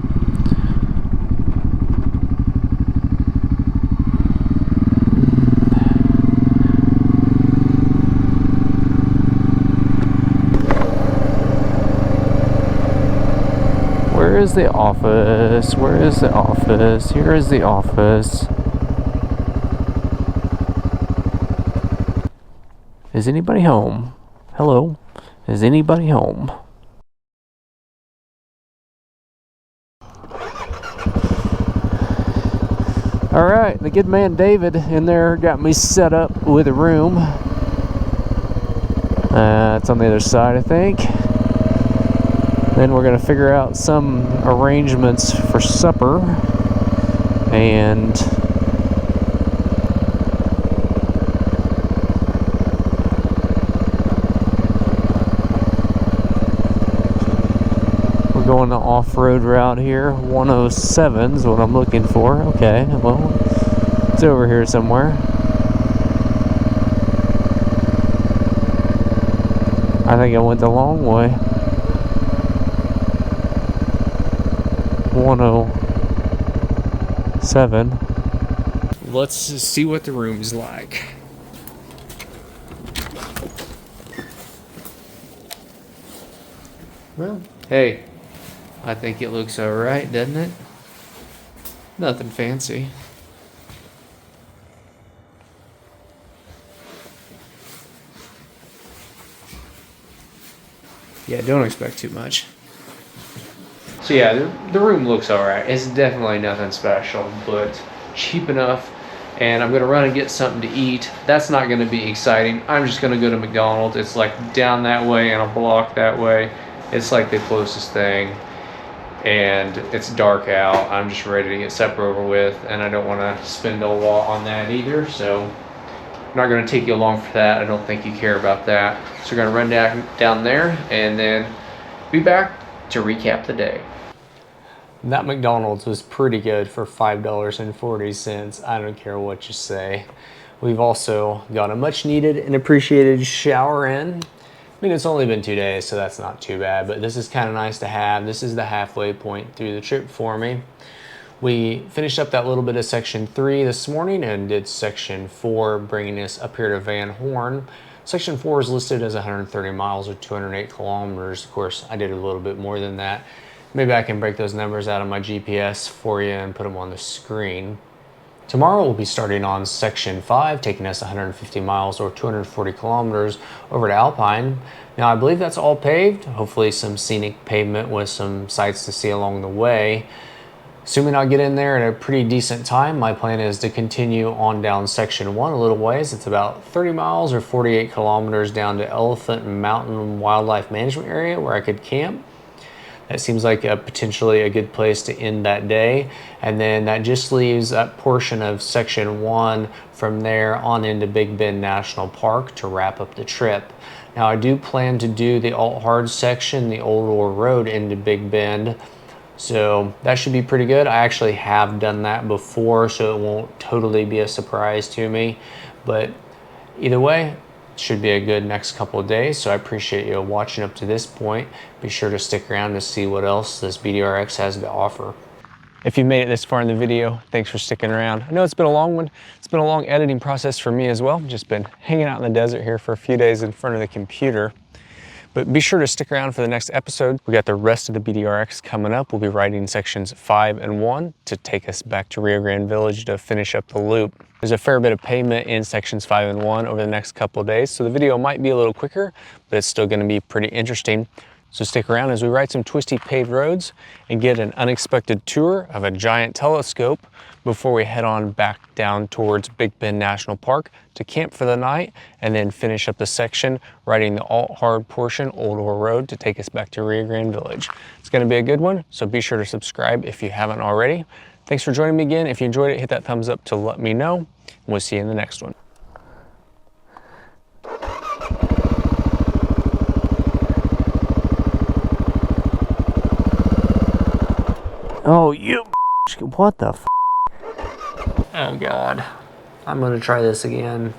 Where is the office? Where is the office? Here is the office. Is anybody home? Hello? Is anybody home? Alright, the good man David in there got me set up with a room. It's on the other side, I think. Then we're going to figure out some arrangements for supper. And we're going the off-road route here. 107 is what I'm looking for. Okay, well, it's over here somewhere. I think I went the long way. 107. Let's see what the room's like. Well, hey, I think it looks alright, doesn't it? Nothing fancy. Yeah, don't expect too much. So yeah, the room looks alright. It's definitely nothing special, but cheap enough. And I'm going to run and get something to eat. That's not going to be exciting. I'm just going to go to McDonald's. It's like down that way and a block that way. It's like the closest thing. And it's dark out. I'm just ready to get supper over with. And I don't want to spend a lot on that either. So I'm not going to take you along for that. I don't think you care about that. So we're going to run down there and then be back to recap the day. That McDonald's was pretty good for $5.40. I don't care what you say. We've also got a much needed and appreciated shower in. I mean, it's only been 2 days, so that's not too bad, but this is kind of nice to have. This is the halfway point through the trip for me. We finished up that little bit of section 3 this morning and did section 4, bringing us up here to Van Horn. Section 4 is listed as 130 miles or 208 kilometers. Of course, I did a little bit more than that. Maybe I can break those numbers out of my GPS for you and put them on the screen. Tomorrow we'll be starting on section 5, taking us 150 miles or 240 kilometers over to Alpine. Now I believe that's all paved, hopefully some scenic pavement with some sights to see along the way. Assuming I'll get in there at a pretty decent time, my plan is to continue on down section 1 a little ways. It's about 30 miles or 48 kilometers down to Elephant Mountain Wildlife Management Area where I could camp. That seems like potentially a good place to end that day. And then that just leaves that portion of section 1 from there on into Big Bend National Park to wrap up the trip. Now I do plan to do the alt-hard section, the old ore road into Big Bend. So that should be pretty good. I actually have done that before, so it won't totally be a surprise to me. But either way, should be a good next couple of days. So I appreciate you watching up to this point. Be sure to stick around to see what else this BDR-X has to offer. If you made it this far in the video, thanks for sticking around. I know it's been a long one. It's been a long editing process for me as well. Just been hanging out in the desert here for a few days in front of the computer. But be sure to stick around for the next episode. We got the rest of the BDR-X coming up. We'll be riding sections 5 and 1 to take us back to Rio Grande Village to finish up the loop. There's a fair bit of pavement in sections 5 and 1 over the next couple of days, so the video might be a little quicker, but it's still gonna be pretty interesting. So stick around as we ride some twisty paved roads and get an unexpected tour of a giant telescope before we head on back down towards Big Bend National Park to camp for the night and then finish up the section riding the alt-hard portion, Old Ore Road, to take us back to Rio Grande Village. It's gonna be a good one, so be sure to subscribe if you haven't already. Thanks for joining me again. If you enjoyed it, hit that thumbs up to let me know, and we'll see you in the next one. Oh, you. What the f? Oh, God. I'm gonna try this again.